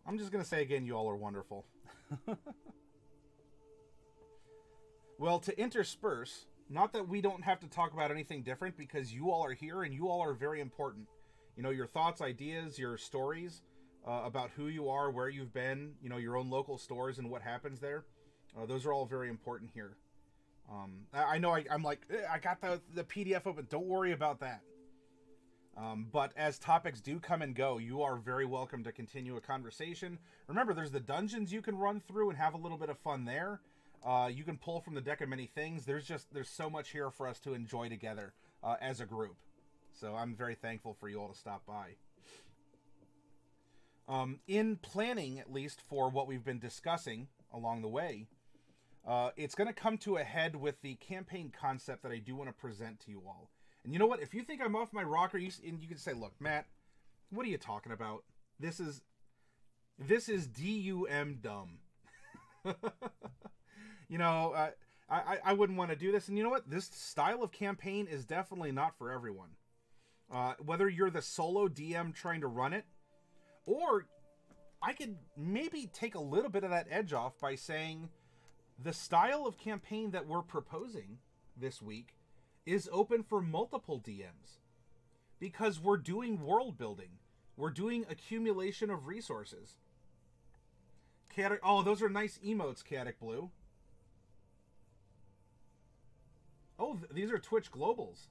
I'm just going to say again, you all are wonderful. Well, to intersperse, not that we don't have to talk about anything different, because you all are here and you all are very important. You know, your thoughts, ideas, your stories about who you are, where you've been, you know, your own local stores and what happens there. Those are all very important here. I know I'm like, I got the PDF open. Don't worry about that. But as topics do come and go, you are very welcome to continue a conversation. Remember, there's the dungeons you can run through and have a little bit of fun there. You can pull from the deck of many things. There's so much here for us to enjoy together as a group. So I'm very thankful for you all to stop by. In planning, at least, for what we've been discussing along the way, it's going to come to a head with the campaign concept that I do want to present to you all. And you know what? If you think I'm off my rocker, you can say, look, Matt, what are you talking about? This is DUM dumb. You know, I wouldn't want to do this. And you know what? This style of campaign is definitely not for everyone. Whether you're the solo DM trying to run it, or I could maybe take a little bit of that edge off by saying the style of campaign that we're proposing this week is open for multiple DMs. Because we're doing world building. We're doing accumulation of resources. Oh, those are nice emotes, Chaotic Blue. Oh, these are Twitch Globals.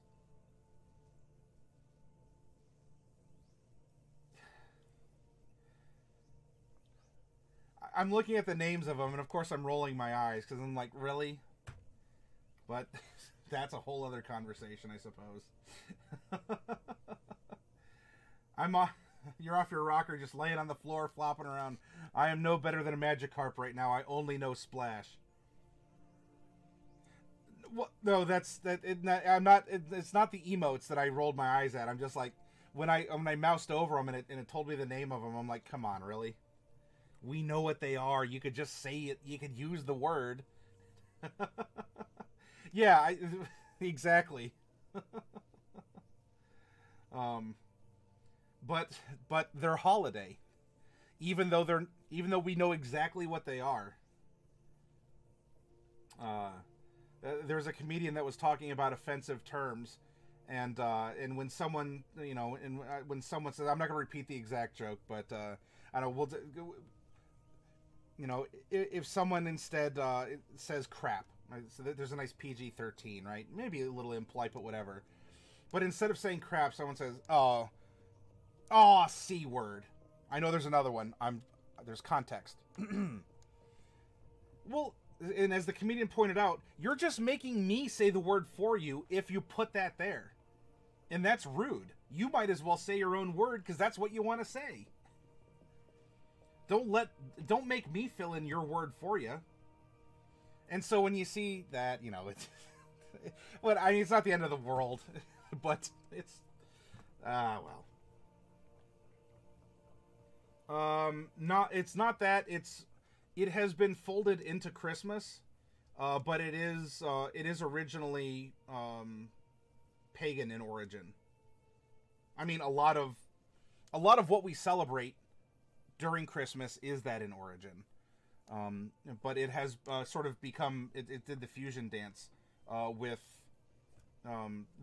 I'm looking at the names of them, and of course I'm rolling my eyes, because I'm like, really? But that's a whole other conversation, I suppose. You're off your rocker, just laying on the floor, flopping around. I am no better than a Magikarp right now. I only know Splash. Well, no, it's not the emotes that I rolled my eyes at. I'm just like, when I moused over them and it told me the name of them, I'm like, come on, really? We know what they are. You could just say it. You could use the word. Yeah, exactly. But they're holiday, even though we know exactly what they are. There's a comedian that was talking about offensive terms, and when someone when someone says, I'm not going to repeat the exact joke, but I don't know, if someone instead says crap, right? So there's a nice PG-13, right? Maybe a little impolite, but whatever. But instead of saying crap, someone says, oh, C word. I know there's another one. There's context. Well, and as the comedian pointed out, you're just making me say the word for you if you put that there. And that's rude. You might as well say your own word, because that's what you want to say. Don't make me fill in your word for you. And so when you see that, it's well, I mean, it's not the end of the world, but it's well. It's not that. It has been folded into Christmas, but it is originally pagan in origin. I mean, a lot of what we celebrate during Christmas is that in origin. But it has sort of become, it did the fusion dance with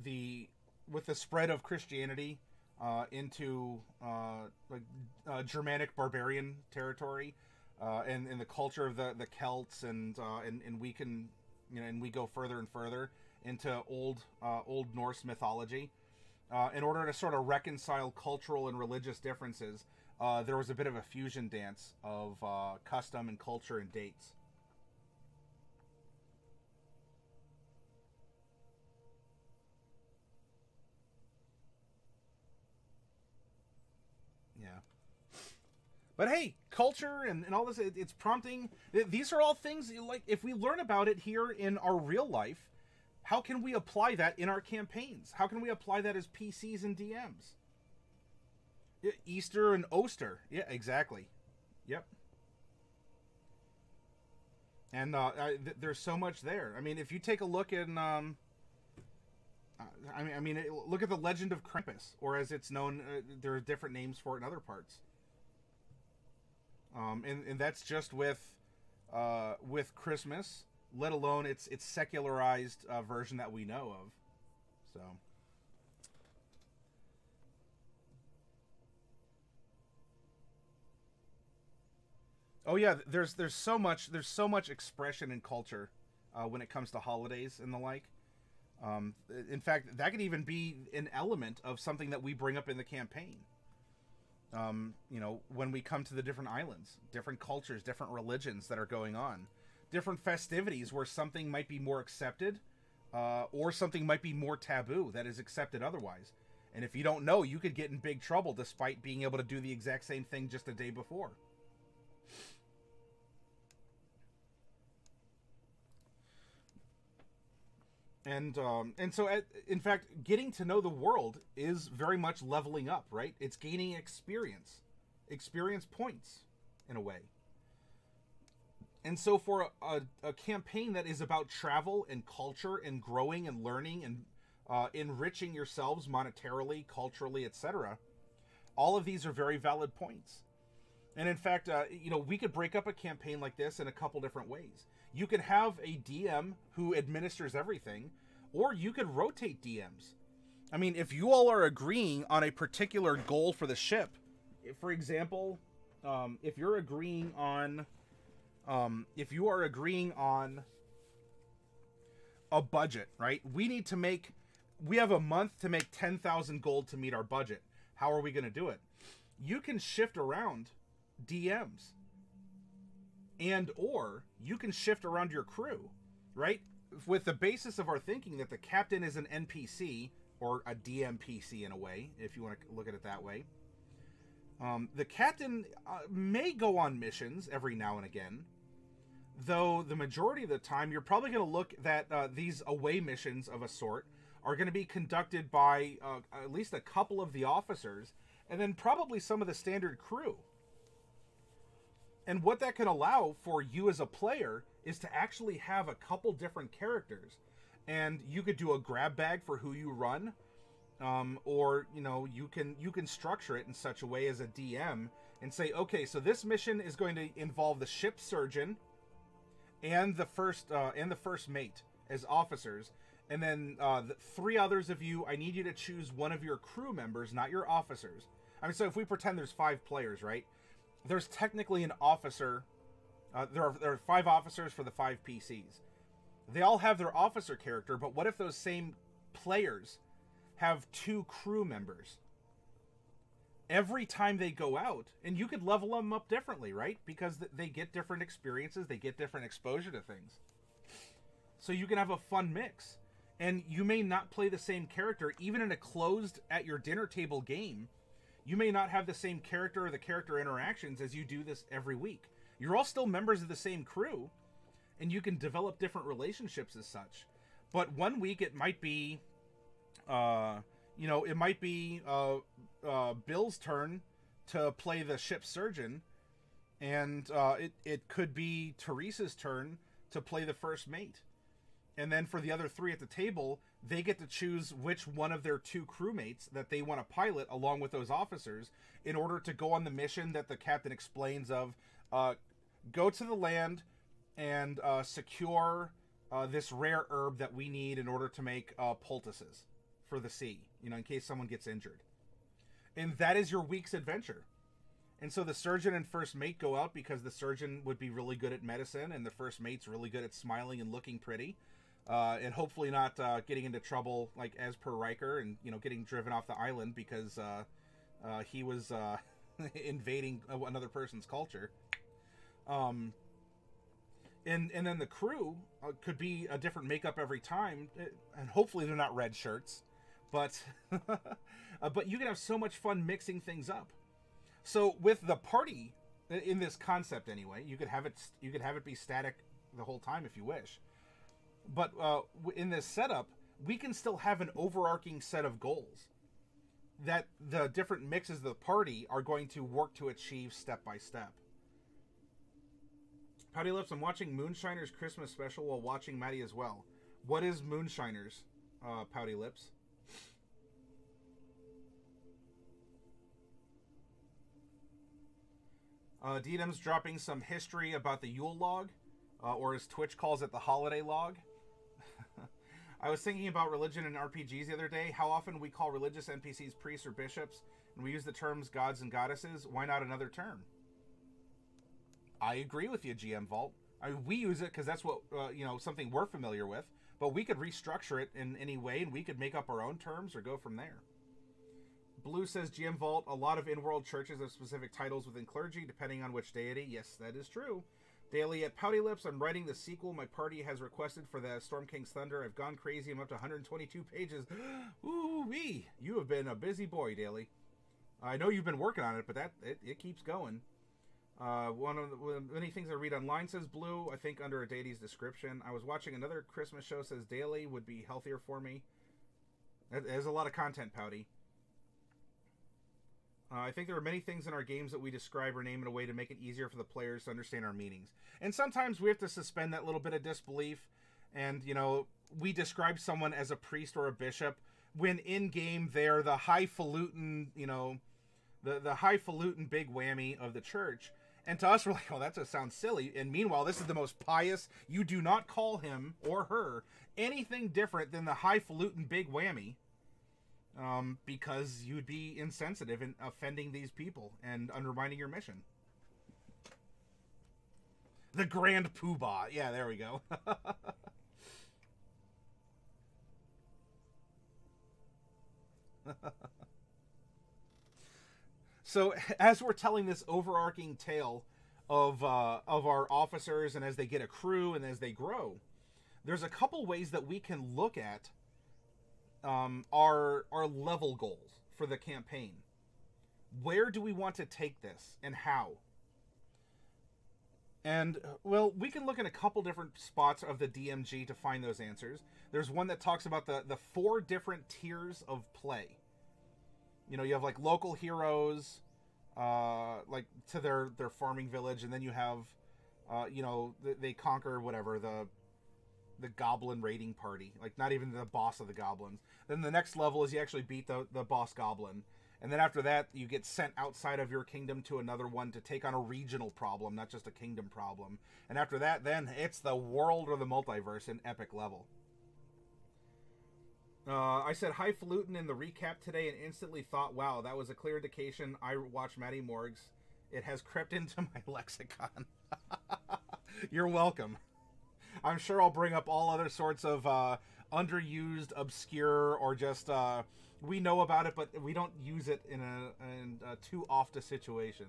the spread of Christianity into Germanic barbarian territory, and the culture of the Celts, and we can, and we go further and further into old Norse mythology. In order to sort of reconcile cultural and religious differences, there was a bit of a fusion dance of custom and culture and dates. Yeah. But hey, culture and all this, it's prompting. These are all things, like, if we learn about it here in our real life, how can we apply that in our campaigns? How can we apply that as PCs and DMs? Easter and Oster. Yeah, exactly. Yep. And there's so much there. I mean, if you take a look in, look at the Legend of Krampus, or as it's known, there are different names for it in other parts. And that's just with Christmas, let alone its secularized version that we know of. So. Oh yeah, there's so much expression in culture when it comes to holidays and the like. In fact, that could even be an element of something that we bring up in the campaign. You know, when we come to the different islands, different cultures, different religions that are going on, different festivities where something might be more accepted, or something might be more taboo that is accepted otherwise. And if you don't know, you could get in big trouble despite being able to do the exact same thing just a day before. And so, in fact, getting to know the world is very much leveling up, right? It's gaining experience points, in a way. And so for a campaign that is about travel and culture and growing and learning and enriching yourselves monetarily, culturally, etc., all of these are very valid points. And in fact, you know, we could break up a campaign like this in a couple different ways. You could have a DM who administers everything, or you could rotate DMs. I mean, if you all are agreeing on a particular goal for the ship, for example, if you are agreeing on a budget, right? We have a month to make 10,000 gold to meet our budget. How are we going to do it? You can shift around DMs, and or you can shift around your crew, right? With the basis of our thinking that the captain is an NPC or a DMPC in a way, if you want to look at it that way. The captain may go on missions every now and again, though the majority of the time you're probably going to look that these away missions of a sort are going to be conducted by at least a couple of the officers, and then probably some of the standard crew. And what that can allow for you as a player is to actually have a couple different characters. And you could do a grab bag for who you run, or, you know, you can structure it in such a way as a DM and say, okay, so this mission is going to involve the ship surgeon and the first mate as officers. And then the three others of you, I need you to choose one of your crew members, not your officers. I mean, so if we pretend there's 5 players, right? There's technically an officer. There are 5 officers for the 5 PCs. They all have their officer character, but what if those same players have 2 crew members? Every time they go out, and you could level them up differently, right? Because they get different experiences, they get different exposure to things. So you can have a fun mix. And you may not play the same character, even in a closed at your dinner table game. You may not have the same character or the character interactions as you do this every week. You're all still members of the same crew, and you can develop different relationships as such. But one week it might be, Bill's turn to play the ship surgeon, and it could be Teresa's turn to play the first mate. And then for the other 3 at the table, they get to choose which one of their 2 crewmates that they want to pilot along with those officers in order to go on the mission that the captain explains of, go to the land and secure this rare herb that we need in order to make poultices for the sea, you know, in case someone gets injured. And that is your week's adventure. And so the surgeon and first mate go out because the surgeon would be really good at medicine and the first mate's really good at smiling and looking pretty. And hopefully not getting into trouble, like as per Riker, and, you know, getting driven off the island because he was invading another person's culture. And then the crew could be a different makeup every time, and hopefully they're not red shirts, but but you can have so much fun mixing things up. So with the party, in this concept anyway, you could have it be static the whole time if you wish. But in this setup, we can still have an overarching set of goals that the different mixes of the party are going to work to achieve step by step. Pouty Lips, I'm watching Moonshiner's Christmas special while watching Maddie as well. What is Moonshiner's, Pouty Lips? DM's dropping some history about the Yule log, or as Twitch calls it, the holiday log. I was thinking about religion in RPGs the other day. How often we call religious NPCs priests or bishops, and we use the terms gods and goddesses. Why not another term? I agree with you, GM Vault. I mean, we use it because that's what, something we're familiar with, but we could restructure it in any way, and we could make up our own terms or go from there. Blue says, GM Vault, a lot of in-world churches have specific titles within clergy, depending on which deity. Yes, that is true. Daily at Pouty Lips, I'm writing the sequel my party has requested for the Storm King's Thunder. I've gone crazy. I'm up to 122 pages. Ooh-wee! You have been a busy boy, Daily. I know you've been working on it, but it keeps going. One of the many things I read online, says Blue, I think under a deity's description. I was watching another Christmas show, says Daily would be healthier for me. There's a lot of content, Pouty. I think there are many things in our games that we describe or name in a way to make it easier for the players to understand our meanings. And sometimes we have to suspend that little bit of disbelief. And, we describe someone as a priest or a bishop when in-game they're the highfalutin, the highfalutin big whammy of the church. And to us, we're like, oh, that just sounds silly. And meanwhile, this is the most pious. You do not call him or her anything different than the highfalutin big whammy. Because you'd be insensitive in offending these people and undermining your mission. The Grand Poobah. Yeah, there we go. So, as we're telling this overarching tale of our officers, and as they get a crew and as they grow, there's a couple ways that we can look at our level goals for the campaign. Where do we want to take this and how? And, well, we can look in a couple different spots of the DMG to find those answers. There's one that talks about the 4 different tiers of play. You have like local heroes, like to their farming village, and then you have, they conquer whatever, the goblin raiding party, like not even the boss of the goblins. Then the next level is you actually beat the boss goblin, and then after that you get sent outside of your kingdom to another one to take on a regional problem, not just a kingdom problem. And after that, then it's the world or the multiverse in epic level. I said highfalutin in the recap today and instantly thought, wow, that was a clear indication I watched Matty Morgs. It has crept into my lexicon. You're welcome. I'm sure I'll bring up all other sorts of underused, obscure, or just we know about it, but we don't use it in a too oft a situation.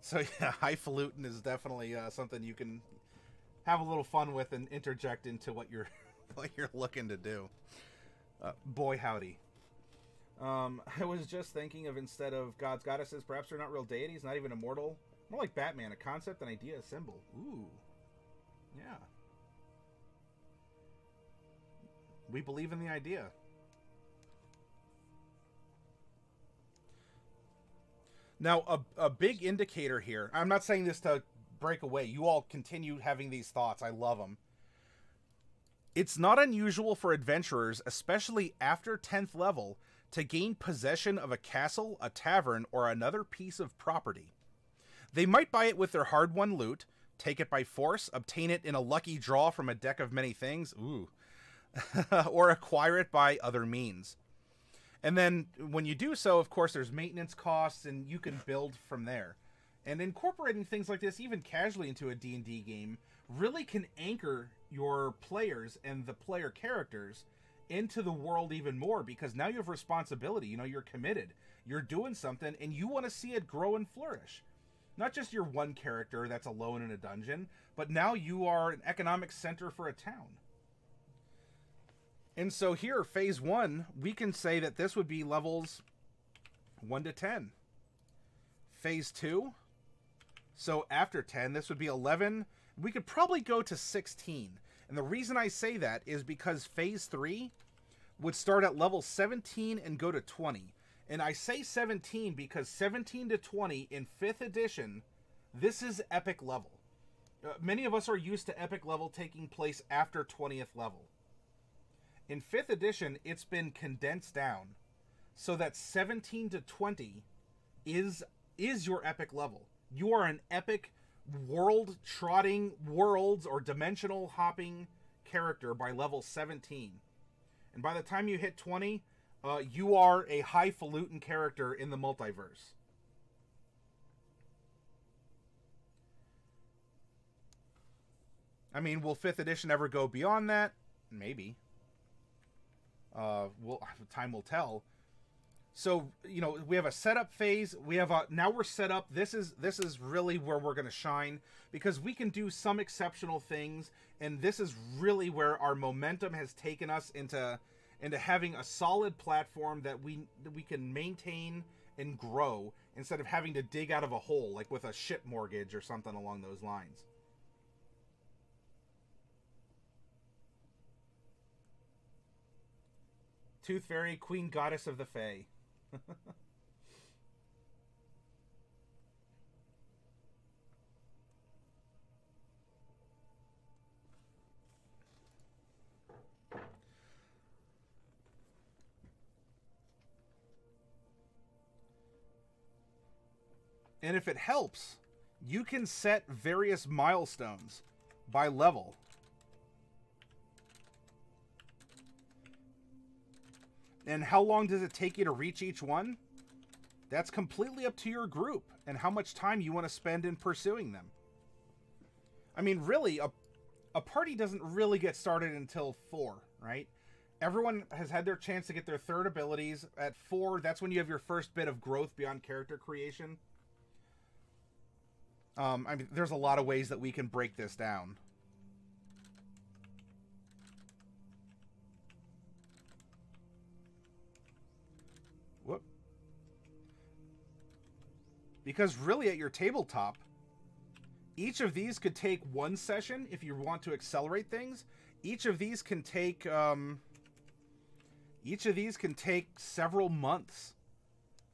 So yeah, highfalutin is definitely something you can have a little fun with and interject into what you're looking to do. Boy howdy. I was just thinking of, instead of gods, goddesses, perhaps they're not real deities, not even immortal. More like Batman, a concept, an idea, a symbol. Ooh. Yeah. We believe in the idea. Now, a big indicator here, I'm not saying this to break away. You all continue having these thoughts. I love them. It's not unusual for adventurers, especially after 10th level, to gain possession of a castle, a tavern, or another piece of property. They might buy it with their hard-won loot, take it by force, obtain it in a lucky draw from a deck of many things, ooh, or acquire it by other means. And then when you do so, of course, there's maintenance costs, and you can build from there. And incorporating things like this, even casually into a D&D game, really can anchor your players and the player characters into the world even more, because now you have responsibility. You're committed. You're doing something, and you want to see it grow and flourish. Not just your one character that's alone in a dungeon, but now you are an economic center for a town. And so here, phase 1, we can say that this would be levels 1 to 10. Phase 2, so after 10, this would be 11. We could probably go to 16. And the reason I say that is because phase 3 would start at level 17 and go to 20. And I say 17 because 17 to 20 in 5th edition, this is epic level. Many of us are used to epic level taking place after 20th level. In 5th edition, it's been condensed down so that 17 to 20 is your epic level. You are an epic world-trotting, worlds or dimensional hopping character by level 17. And by the time you hit 20, you are a highfalutin character in the multiverse. I mean, will 5th edition ever go beyond that? Maybe. Time will tell. So, you know, we have a setup phase. We have now we're set up. This is really where we're going to shine, because we can do some exceptional things, and this is really where our momentum has taken us into having a solid platform that we can maintain and grow instead of having to dig out of a hole, like with a ship mortgage or something along those lines. Tooth Fairy, Queen Goddess of the Fae. And if it helps, you can set various milestones by level. And how long does it take you to reach each one? That's completely up to your group and how much time you want to spend in pursuing them. I mean, really, a party doesn't really get started until 4, right? Everyone has had their chance to get their 3rd abilities. At 4, that's when you have your first bit of growth beyond character creation. I mean, there's a lot of ways that we can break this down. Whoop. Because really at your tabletop, each of these could take 1 session if you want to accelerate things. Each of these can take several months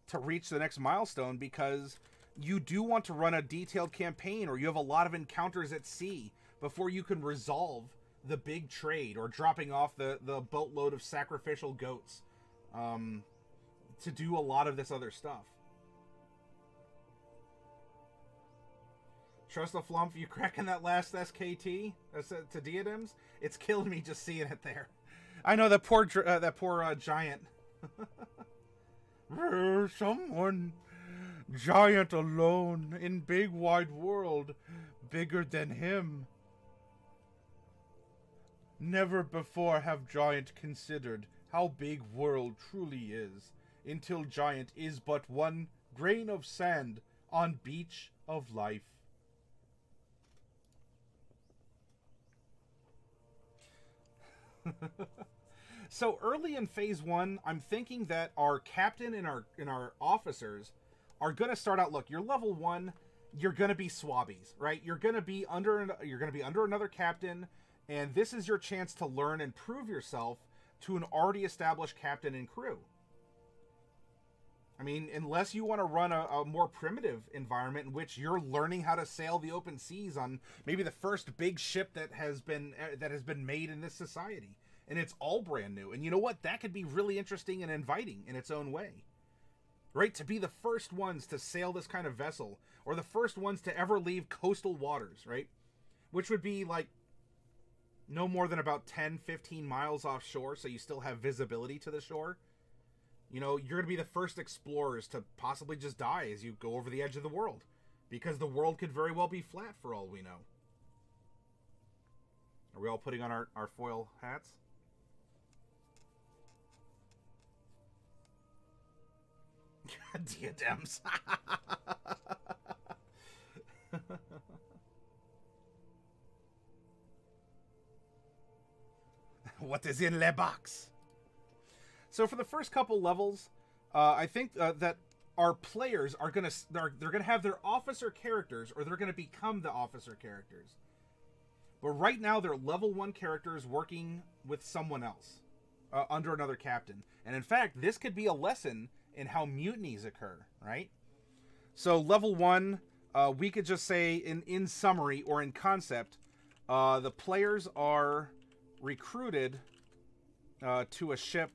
to reach the next milestone, because you do want to run a detailed campaign, or you have a lot of encounters at sea before you can resolve the big trade, or dropping off the boatload of sacrificial goats to do a lot of this other stuff. Trust the Flump, you cracking that last SKT to Diadems? It's killing me just seeing it there. I know, that poor giant. Someone giant alone in big wide world, bigger than him. Never before have giant considered how big world truly is, until giant is but one grain of sand on beach of life. So early in phase 1, I'm thinking that our captain and our officers are going to start out. Look, you're level 1. You're going to be swabbies, right? You're going to be under another captain, and this is your chance to learn and prove yourself to an already established captain and crew. I mean, unless you want to run a more primitive environment in which you're learning how to sail the open seas on maybe the first big ship that has been made in this society, and it's all brand new. And you know what? That could be really interesting and inviting in its own way. Right? To be the first ones to sail this kind of vessel, or the first ones to ever leave coastal waters, right? Which would be like no more than about 10, 15 miles offshore, so you still have visibility to the shore. You know, you're going to be the first explorers to possibly just die as you go over the edge of the world, because the world could very well be flat for all we know. Are we all putting on our foil hats? Diadems. What is in the box? So for the first couple levels, I think that our players are they're gonna have their officer characters, or they're gonna become the officer characters. But right now they're level 1 characters working with someone else under another captain. And in fact, this could be a lesson in how mutinies occur, right? So level 1, we could just say in summary or in concept, the players are recruited to a ship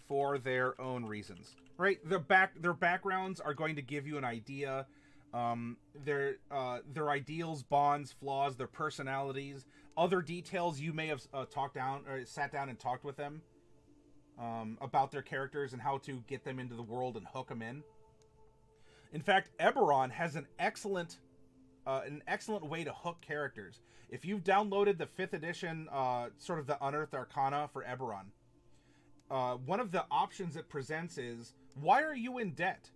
for their own reasons, right? Their backgrounds are going to give you an idea their ideals, bonds, flaws, their personalities, other details you may have talked down or sat down and talked with them about their characters and how to get them into the world and hook them in. In fact, Eberron has an excellent way to hook characters. If you've downloaded the 5th edition, sort of the Unearthed Arcana for Eberron, one of the options it presents is, why are you in debt?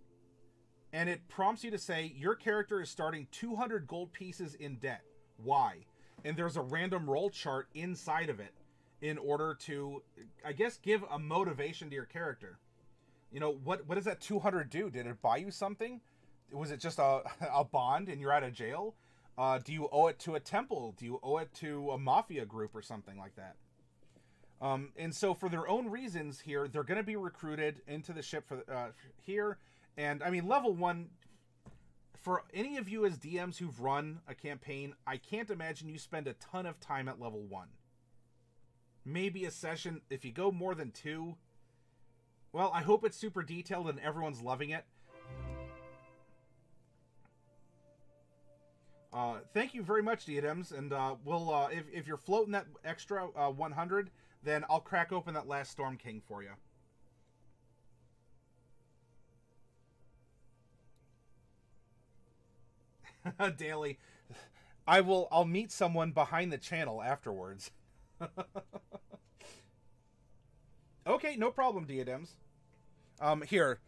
And it prompts you to say, your character is starting 200 gold pieces in debt. Why? And there's a random roll chart inside of it in order to, I guess, give a motivation to your character. You know, what does that 200 do? Did it buy you something? Was it just a bond and you're out of jail? Do you owe it to a temple? Do you owe it to a mafia group or something like that? And so for their own reasons here, they're going to be recruited into the ship for here. And I mean, level 1, for any of you as DMs who've run a campaign, I can't imagine you spend a ton of time at level 1. Maybe a session, if you go more than 2, well, I hope it's super detailed and everyone's loving it. Thank you very much, Diadems, and we'll if you're floating that extra 100, then I'll crack open that last Storm King for you. Daily, I'll meet someone behind the channel afterwards. Okay, no problem, Diadems. Here.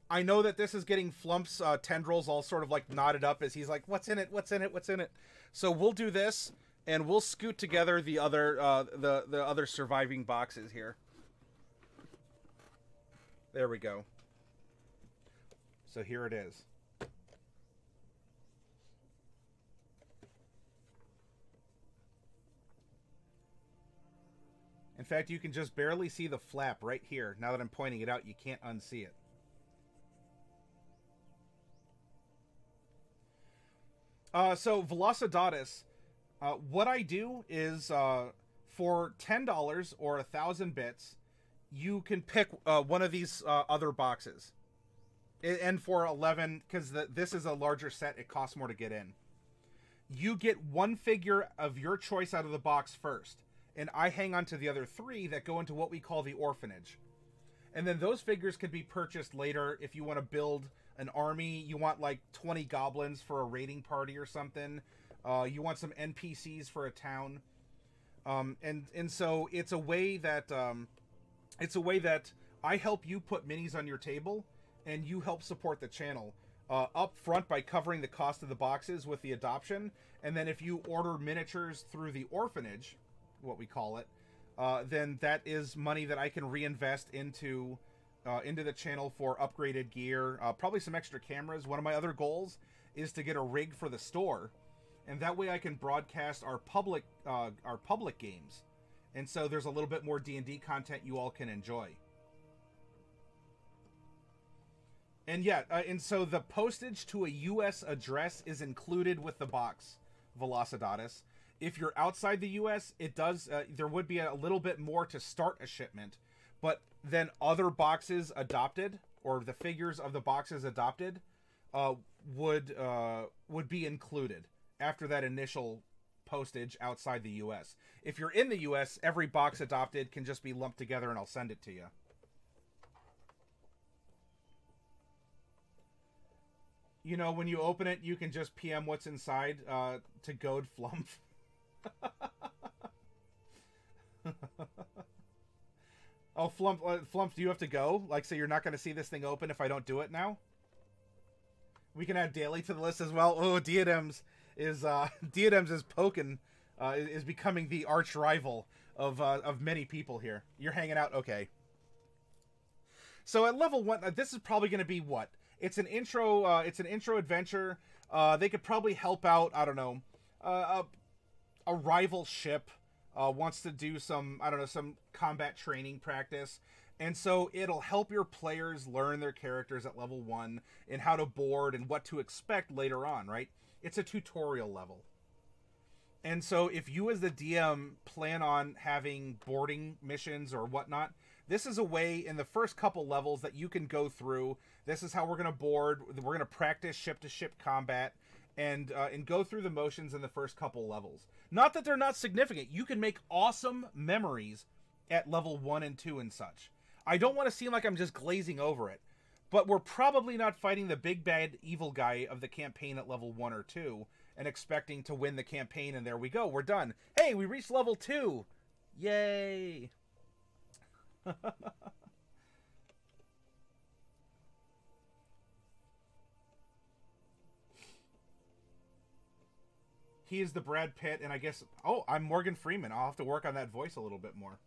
I know that this is getting Flump's tendrils all sort of like knotted up as he's like, what's in it? What's in it? What's in it? So we'll do this and we'll scoot together the other the other surviving boxes here. There we go. So here it is. In fact, you can just barely see the flap right here. Now that I'm pointing it out, you can't unsee it. So Velocidatus, what I do is for $10 or 1,000 bits, you can pick one of these other boxes. And for 11, because this is a larger set, it costs more to get in. You get one figure of your choice out of the box first. And I hang on to the other 3 that go into what we call the orphanage. And then those figures can be purchased later if you want to build an army. You want like 20 goblins for a raiding party or something. You want some NPCs for a town. And so it's a way that I help you put minis on your table and you help support the channel up front by covering the cost of the boxes with the adoption. And then if you order miniatures through the orphanage, what we call it, then that is money that I can reinvest into the channel for upgraded gear, probably some extra cameras. One of my other goals is to get a rig for the store, and that way I can broadcast our public games. And so there's a little bit more D&D content you all can enjoy. And yeah, and so the postage to a U.S. address is included with the box, Velocidatus. If you're outside the U.S., it does. There would be a little bit more to start a shipment, but then other boxes adopted, or the figures of the boxes adopted, would be included after that initial postage outside the U.S. If you're in the U.S., every box adopted can just be lumped together, and I'll send it to you. You know, when you open it, you can just PM what's inside to goad Flump. Oh, Flump, do you have to go? Like, so you're not going to see this thing open if I don't do it now? We can add Daily to the list as well. Oh, Diadems is poking, is becoming the arch rival of many people here. You're hanging out, okay. So at level 1, this is probably going to be what? It's an intro adventure. They could probably help out, I don't know, a rival ship wants to do some, I don't know, some combat training practice. And so it'll help your players learn their characters at level 1 and how to board and what to expect later on, right? It's a tutorial level. And so if you as the DM plan on having boarding missions or whatnot, This is a way in the first couple levels that you can go through. This is how we're going to board. We're going to practice ship-to-ship combat and go through the motions in the first couple levels. Not that they're not significant. You can make awesome memories at level 1 and 2 and such. I don't want to seem like I'm just glazing over it, but we're probably not fighting the big bad evil guy of the campaign at level 1 or 2 and expecting to win the campaign, and there we go. We're done. Hey, we reached level 2. Yay. He is the Brad Pitt, and I guess... Oh, I'm Morgan Freeman. I'll have to work on that voice a little bit more.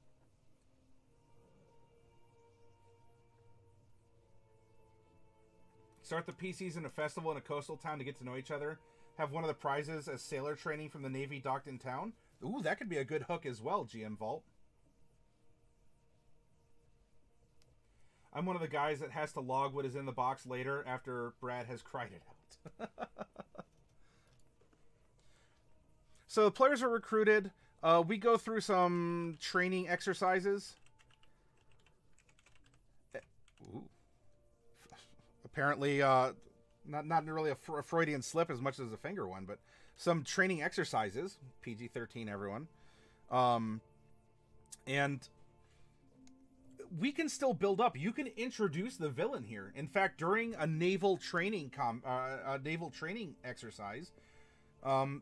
Start the PCs in a festival in a coastal town to get to know each other. Have one of the prizes as sailor training from the Navy docked in town. Ooh, that could be a good hook as well, GM Vault. I'm one of the guys that has to log what is in the box later after Brad has cried it out. So the players are recruited. We go through some training exercises. Ooh. Apparently, not really a Freudian slip as much as a finger one, but some training exercises. PG-13, everyone. And we can still build up. You can introduce the villain here. In fact, during a naval training exercise,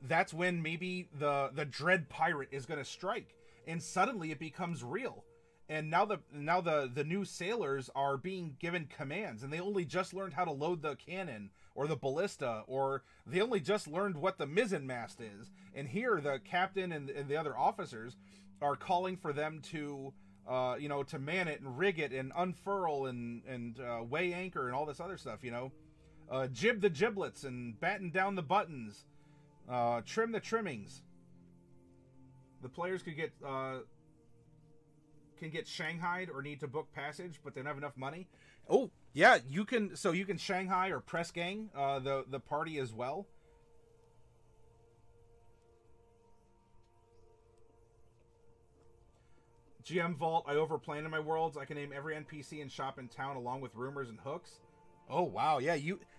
that's when maybe the dread pirate is going to strike, and suddenly it becomes real. And now the new sailors are being given commands, and they only just learned how to load the cannon or the ballista, or they only just learned what the mizzen mast is. And here the captain and the other officers are calling for them to to man it and rig it and unfurl and weigh anchor and all this other stuff. Jib the giblets and batten down the buttons, trim the trimmings. The players could get shanghaied or need to book passage, but they don't have enough money. Oh yeah, you can Shanghai or press gang the party as well. GM Vault, I overplan in my worlds. I can name every NPC and shop in town along with rumors and hooks. Oh wow, yeah,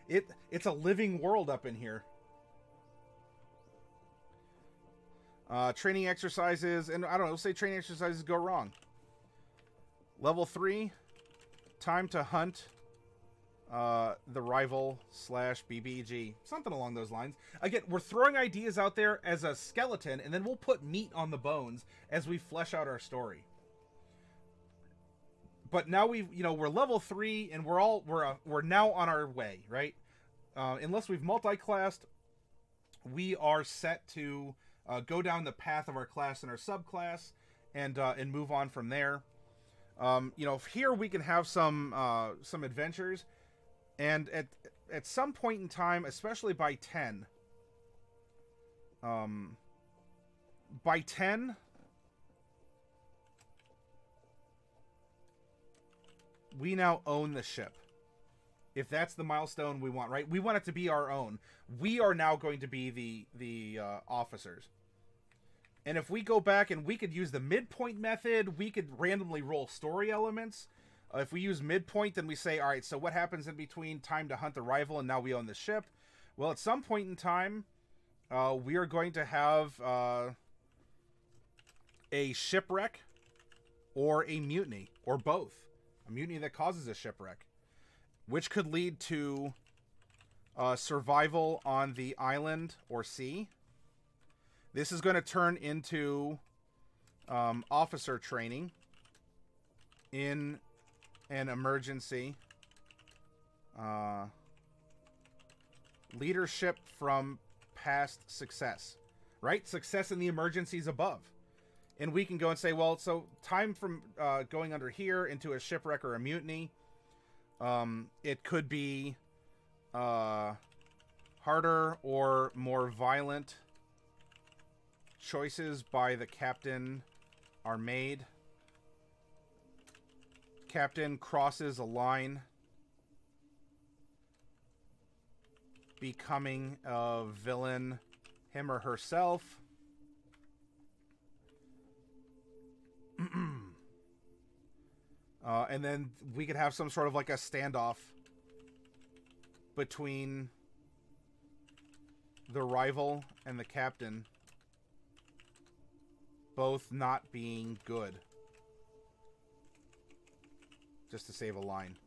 it's a living world up in here. Training exercises, and I don't know, say training exercises go wrong. Level 3, time to hunt the rival / BBG. Something along those lines. Again, we're throwing ideas out there as a skeleton, and then we'll put meat on the bones as we flesh out our story. But now we're level 3, and we're now on our way, right? Unless we've multi-classed, we are set to go down the path of our class and our subclass, and move on from there. Here we can have some adventures, and at some point in time, especially by 10, we now own the ship. If that's the milestone we want, right? We want it to be our own. We are now going to be the officers. And if we go back and we could use the midpoint method, we could randomly roll story elements. If we use midpoint, then we say, all right, so what happens in between time to hunt the rival and now we own the ship? Well, at some point in time, we are going to have a shipwreck or a mutiny, or both. A mutiny that causes a shipwreck, which could lead to survival on the island or sea. This is going to turn into officer training in an emergency. Leadership from past success. Right? Success in the emergencies above. And we can go and say, well, so time from going under here into a shipwreck or a mutiny. It could be harder or more violent choices by the captain are made. Captain crosses a line, becoming a villain, him or herself. And then we could have some sort of like a standoff between the rival and the captain, both not being good. Just to save a line.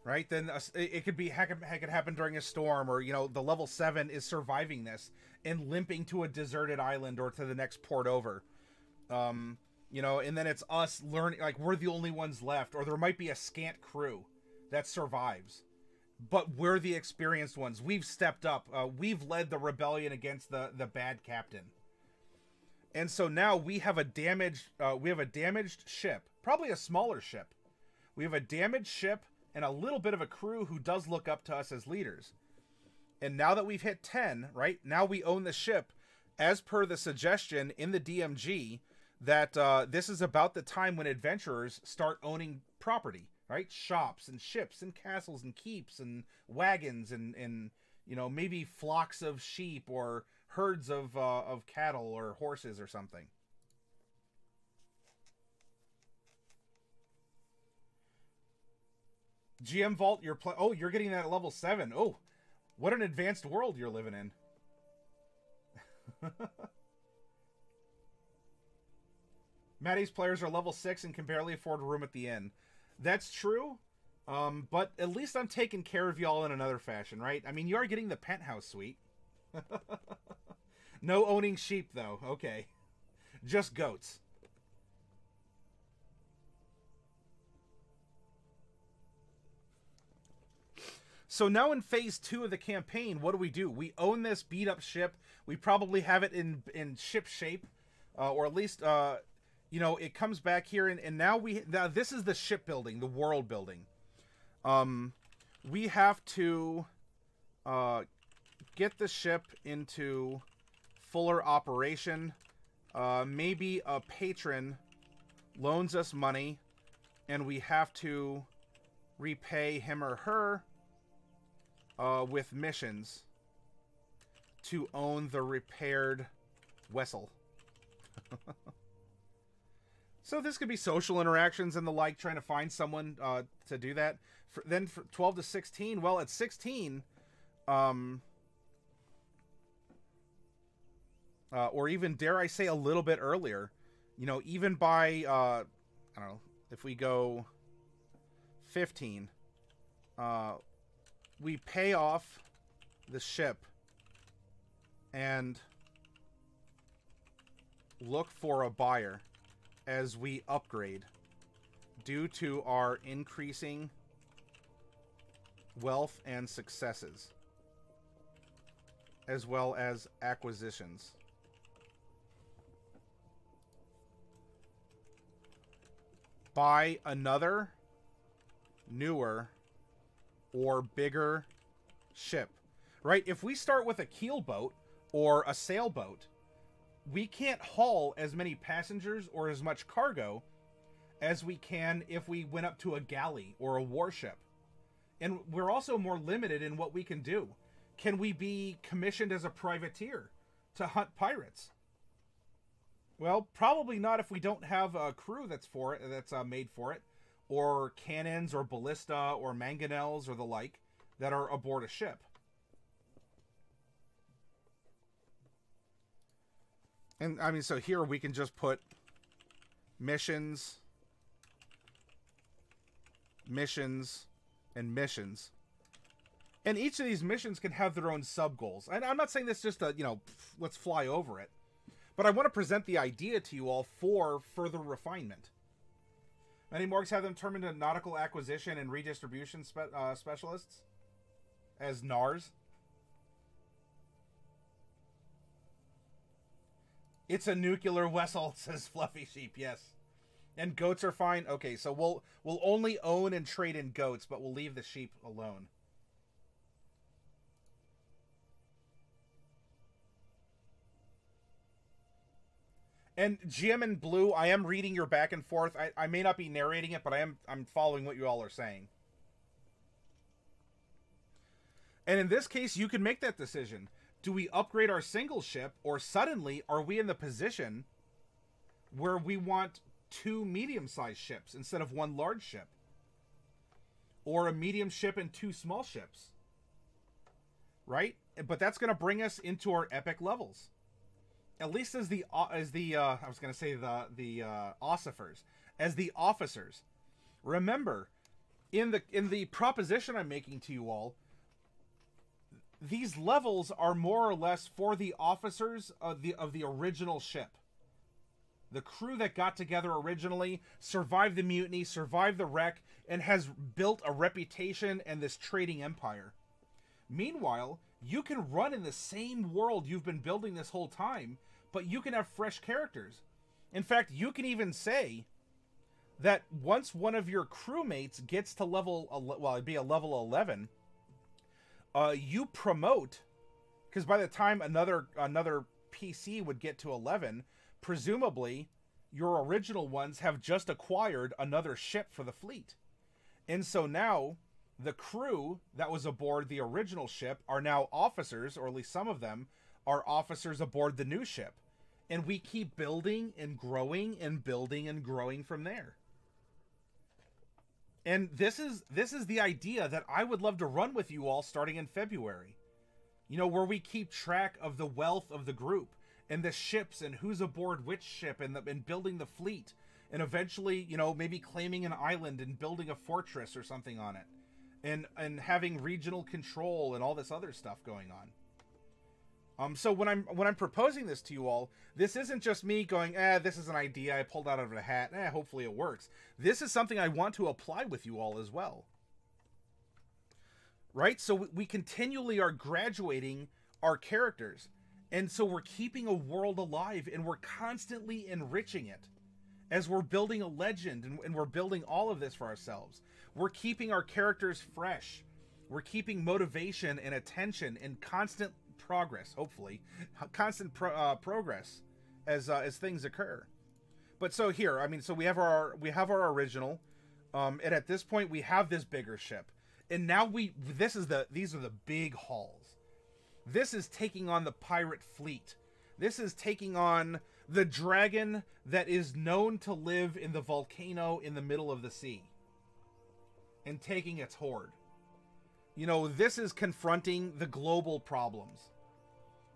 Right? Then it could be, heck, it could happen during a storm, or, you know, the level 7 is surviving this and limping to a deserted island or to the next port over. You know, and then it's us learning, like, we're the only ones left, or there might be a scant crew that survives, but we're the experienced ones. We've stepped up. We've led the rebellion against the bad captain. And so now we have a damaged ship, probably a smaller ship. We have a damaged ship and a little bit of a crew who does look up to us as leaders. And now that we've hit 10, right, now we own the ship, as per the suggestion in the DMG, that this is about the time when adventurers start owning property, right? Shops and ships and castles and keeps and wagons and you know, maybe flocks of sheep or herds of cattle or horses or something. GM Vault, you're getting that at level 7. Oh, what an advanced world you're living in. Maddie's players are level 6 and can barely afford a room at the inn. That's true, but at least I'm taking care of y'all in another fashion, right? I mean, you are getting the penthouse suite. No owning sheep, though. Okay. Just goats. So now in phase 2 of the campaign, what do? We own this beat-up ship. We probably have it in ship shape, or at least... you know, it comes back here, and now this is the shipbuilding, the world building. We have to get the ship into fuller operation. Maybe a patron loans us money, and we have to repay him or her with missions to own the repaired vessel. So this could be social interactions and the like, trying to find someone to do that. Then for 12 to 16, well, at 16, or even, dare I say, a little bit earlier, you know, even by, I don't know, if we go 15, we pay off the ship and look for a buyer as we upgrade due to our increasing wealth and successes, as well as acquisitions. Buy another newer or bigger ship, right? If we start with a keelboat or a sailboat, we can't haul as many passengers or as much cargo as we can if we went up to a galley or a warship. And we're also more limited in what we can do. Can we be commissioned as a privateer to hunt pirates? Well, probably not if we don't have a crew that's made for it, or cannons or ballista or mangonels or the like that are aboard a ship. And, I mean, so here we can just put missions, missions, and missions. And each of these missions can have their own sub-goals. And I'm not saying this just to, you know, let's fly over it. But I want to present the idea to you all for further refinement. Many morgues have them turned into nautical acquisition and redistribution specialists as NARS. It's a nuclear vessel, says Fluffy Sheep, yes. And goats are fine? Okay, so we'll only own and trade in goats, but we'll leave the sheep alone. And GM and Blue, I am reading your back and forth. I may not be narrating it, but I'm following what you all are saying. And in this case, you can make that decision. Do we upgrade our single ship, or suddenly are we in the position where we want 2 medium-sized ships instead of 1 large ship, or a medium ship and 2 small ships, right? But that's going to bring us into our epic levels, at least as the I was going to say the ossifers, as the officers. Remember, in the proposition I'm making to you all, these levels are more or less for the officers of the original ship. The crew that got together originally, survived the mutiny, survived the wreck, and has built a reputation and this trading empire. Meanwhile, you can run in the same world you've been building this whole time, but you can have fresh characters. In fact, you can even say that once one of your crewmates gets to level, well, it'd be a level 11, you promote, because by the time another PC would get to 11, presumably your original ones have just acquired another ship for the fleet. And so now the crew that was aboard the original ship are now officers, or at least some of them are officers aboard the new ship. And we keep building and growing and building and growing from there. And this is the idea that I would love to run with you all starting in February. You know, where we keep track of the wealth of the group and the ships and who's aboard which ship and building the fleet. And eventually, you know, maybe claiming an island and building a fortress or something on it. And having regional control and all this other stuff going on. So when I'm proposing this to you all, this isn't just me going, this is an idea I pulled out of a hat, hopefully it works. This is something I want to apply with you all as well. Right? So we continually are graduating our characters. And so we're keeping a world alive, and we're constantly enriching it. As we're building a legend, and we're building all of this for ourselves. We're keeping our characters fresh. We're keeping motivation and attention and constant progress, hopefully. Constant progress as things occur. But so here, I mean, so we have our original, and at this point we have this bigger ship. And now these are the big hauls. This is taking on the pirate fleet. This is taking on the dragon that is known to live in the volcano in the middle of the sea. And taking its horde. You know, this is confronting the global problems.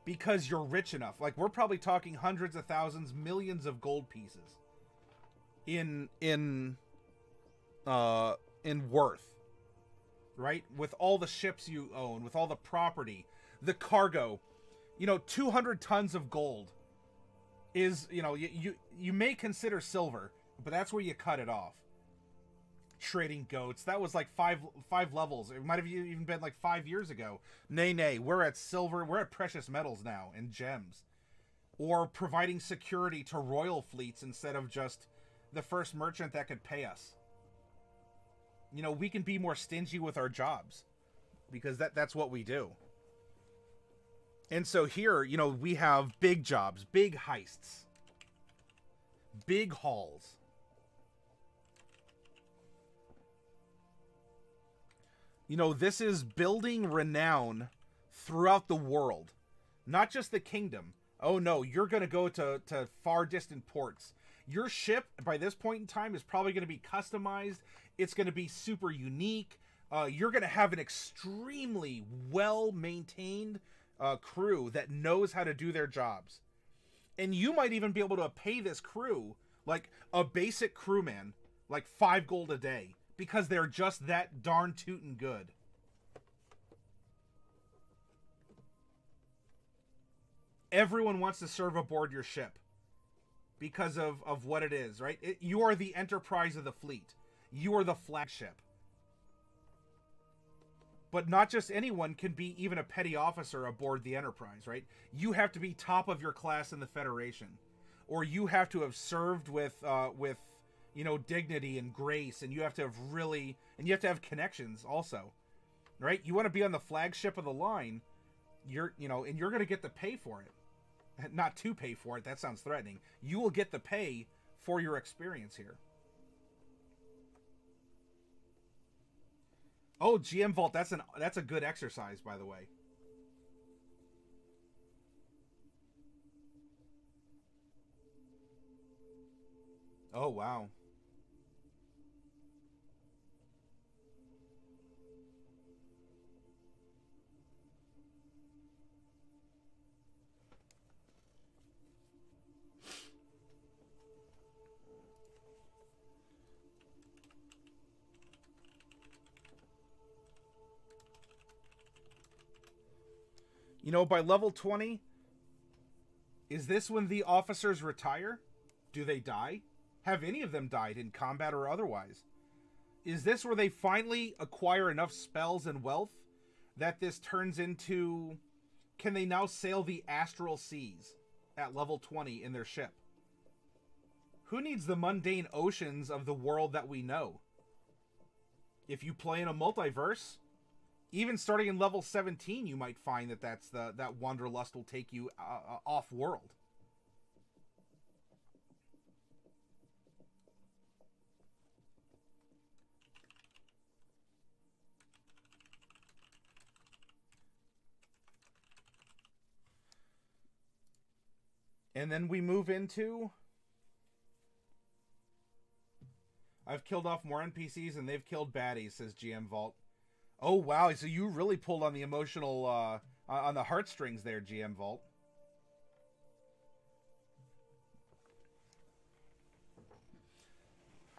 Because you're rich enough. Like, we're probably talking hundreds of thousands, millions of gold pieces. In worth. Right? With all the ships you own, with all the property, the cargo, you know, 200 tons of gold is, you know, you may consider silver, but that's where you cut it off. Trading goats, that was like five levels. It might have even been like 5 years ago. Nay, we're at silver, we're at precious metals now and gems. Or providing security to royal fleets instead of just the first merchant that could pay us. You know, we can be more stingy with our jobs because that's what we do. And so here, you know, we have big jobs, big heists, big hauls. You know, this is building renown throughout the world, not just the kingdom. Oh no, you're going to go to far distant ports. Your ship, by this point in time, is probably going to be customized. It's going to be super unique. You're going to have an extremely well-maintained crew that knows how to do their jobs. And you might even be able to pay this crew, like a basic crewman, like 5 gold a day. Because they're just that darn tootin' good. Everyone wants to serve aboard your ship. Because of what it is, right? You are the enterprise of the fleet. You are the flagship. But not just anyone can be even a petty officer aboard the Enterprise, right? You have to be top of your class in the Federation. Or you have to have served with you know, dignity and grace, and you have to have you have to have connections also, right? You want to be on the flagship of the line, and you're going to get the pay for it. Not to pay for it, that sounds threatening. You will get the pay for your experience here. Oh, GM Vault, that's a good exercise, by the way. Oh, wow. You know, by level 20, is this when the officers retire? Do they die? Have any of them died in combat or otherwise? Is this where they finally acquire enough spells and wealth that this turns into... Can they now sail the astral seas at level 20 in their ship? Who needs the mundane oceans of the world that we know? If you play in a multiverse, even starting in level 17, you might find that that Wanderlust will take you off-world. And then we move into... I've killed off more NPCs than they've killed baddies, says GM Vault. Oh, wow. So you really pulled on the emotional, on the heartstrings there, GM Vault.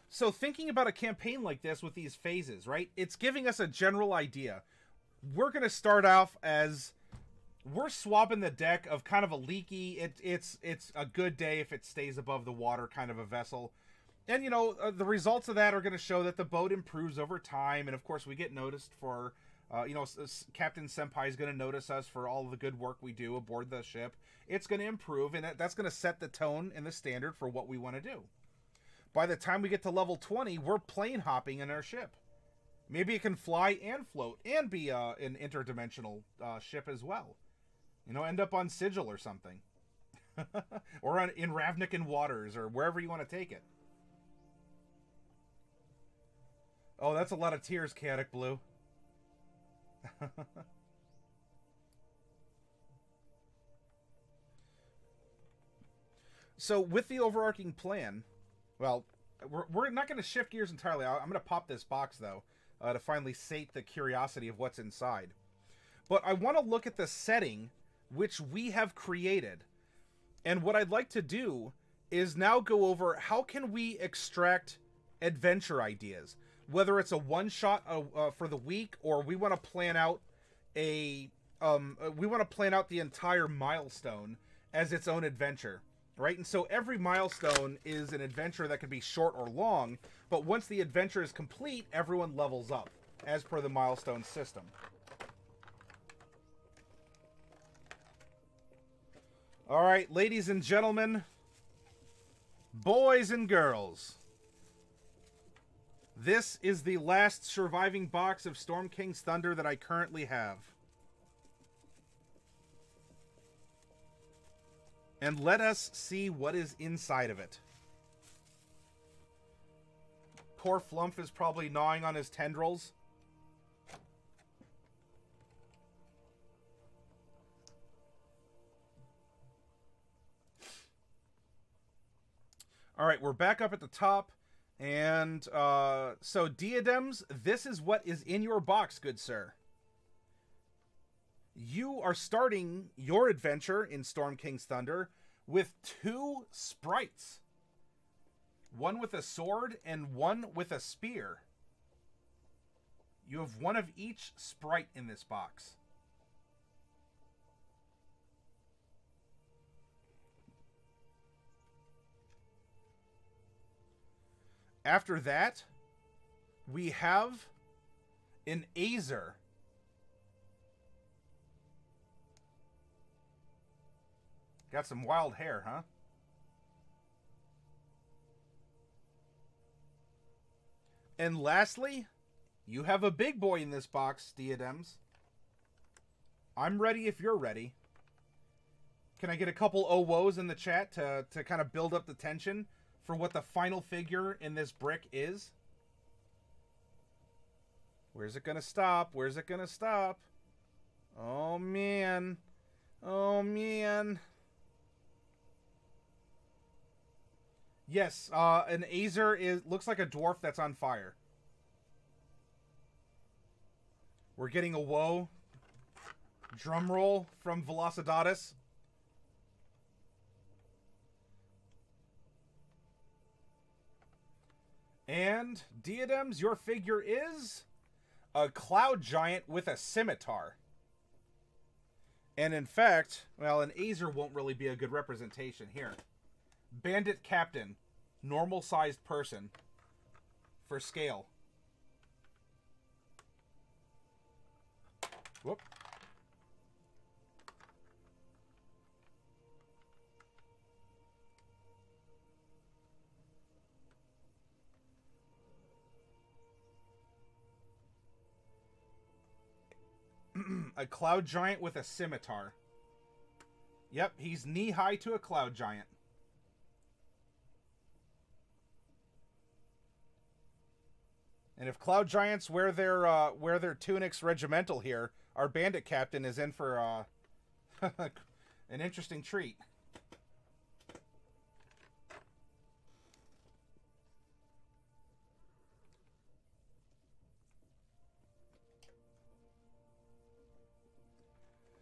So thinking about a campaign like this with these phases, right? It's giving us a general idea. We're going to start off as... We're swapping the deck of kind of a leaky, it's a good day if it stays above the water kind of a vessel. And, you know, the results of that are going to show that the boat improves over time. And, of course, we get noticed for, you know, Captain Senpai is going to notice us for all of the good work we do aboard the ship. It's going to improve, and that's going to set the tone and the standard for what we want to do. By the time we get to level 20, we're plane hopping in our ship. Maybe it can fly and float and be an interdimensional ship as well. You know, end up on Sigil or something. Or in Ravnican waters, or wherever you want to take it. Oh, that's a lot of tears, Chaotic Blue. So, with the overarching plan, well, we're not going to shift gears entirely. I'm going to pop this box, though, to finally sate the curiosity of what's inside. But I want to look at the setting which we have created. And what I'd like to do is now go over how can we extract adventure ideas. Whether it's a one-shot for the week, or we want to plan out the entire milestone as its own adventure, right? And so every milestone is an adventure that can be short or long, but once the adventure is complete, everyone levels up as per the milestone system. All right, ladies and gentlemen, boys and girls, this is the last surviving box of Storm King's Thunder that I currently have. And let us see what is inside of it. Poor Flumph is probably gnawing on his tendrils. All right, we're back up at the top. And so, Diadems, this is what is in your box, good sir. You are starting your adventure in Storm King's Thunder with 2 sprites. One with a sword and one with a spear. You have one of each sprite in this box. After that, we have an Azer. Got some wild hair, huh? And lastly, you have a big boy in this box, Diadems. I'm ready if you're ready. Can I get a couple oh-woes in the chat to kind of build up the tension for what the final figure in this brick is? Where's it gonna stop? Where's it gonna stop? Oh, man. Oh, man. Yes, an Azer looks like a dwarf that's on fire. We're getting a whoa. Drum roll from Velocidatus. And, Diadems, your figure is a cloud giant with a scimitar. And in fact, well, an Azer won't really be a good representation here. Bandit Captain, normal-sized person, for scale. Whoop. A cloud giant with a scimitar. Yep, he's knee-high to a cloud giant. And if cloud giants wear their tunics regimental here, our bandit captain is in for an interesting treat.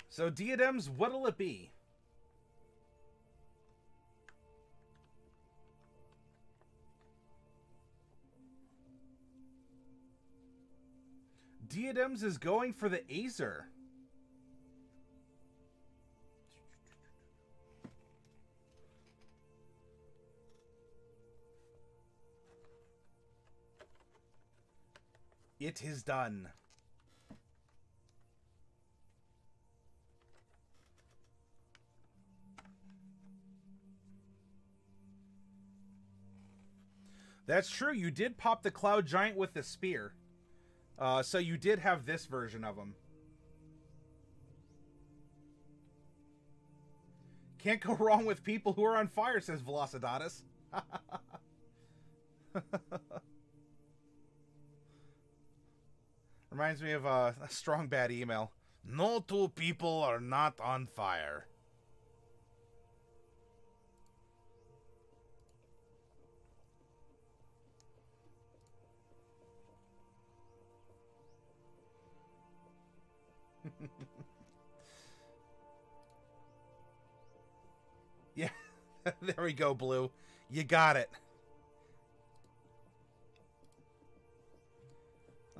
So, Diadems, what'll it be? Diadems is going for the Azer. It is done. That's true. You did pop the cloud giant with the spear. So you did have this version of him. Can't go wrong with people who are on fire, says Velocidatus. Reminds me of a strong bad email. No two people are not on fire. Yeah, there we go, Blue. You got it.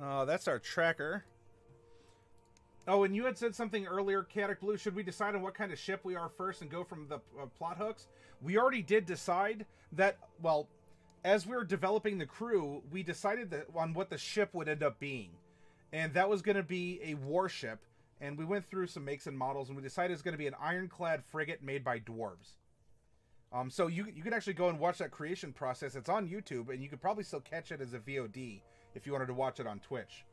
Oh, that's our tracker. Oh, and you had said something earlier, Chaotic Blue. Should we decide on what kind of ship we are first and go from the plot hooks? We already did decide that, well, as we were developing the crew, we decided that on what the ship would end up being. And that was going to be a warship. And we went through some makes and models, and we decided it's going to be an ironclad frigate made by dwarves. So you can actually go and watch that creation process. It's on YouTube, and you could probably still catch it as a VOD if you wanted to watch it on Twitch.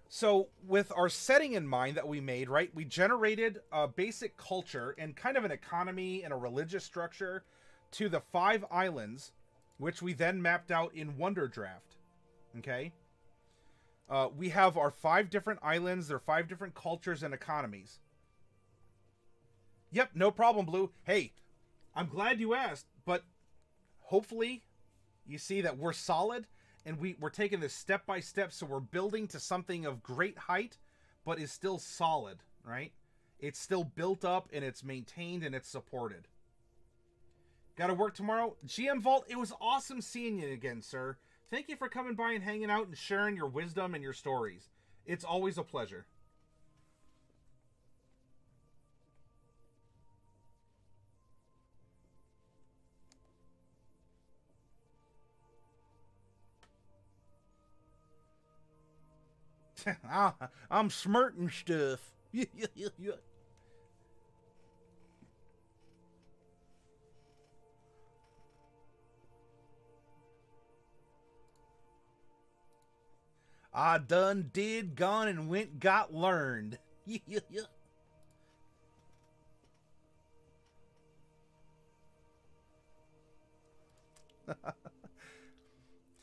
So with our setting in mind that we made, right, we generated a basic culture and kind of an economy and a religious structure to the 5 islands, which we then mapped out in Wonderdraft. Okay? We have our 5 different islands, their 5 different cultures and economies. Yep, no problem, Blue. Hey, I'm glad you asked, but hopefully you see that we're solid and we're taking this step by step, so we're building to something of great height, but is still solid, right? It's still built up and it's maintained and it's supported. Got to work tomorrow? GM Vault, it was awesome seeing you again, sir. Thank you for coming by and hanging out and sharing your wisdom and your stories. It's always a pleasure. I'm smirting stuff. I done did, gone, and went, got learned.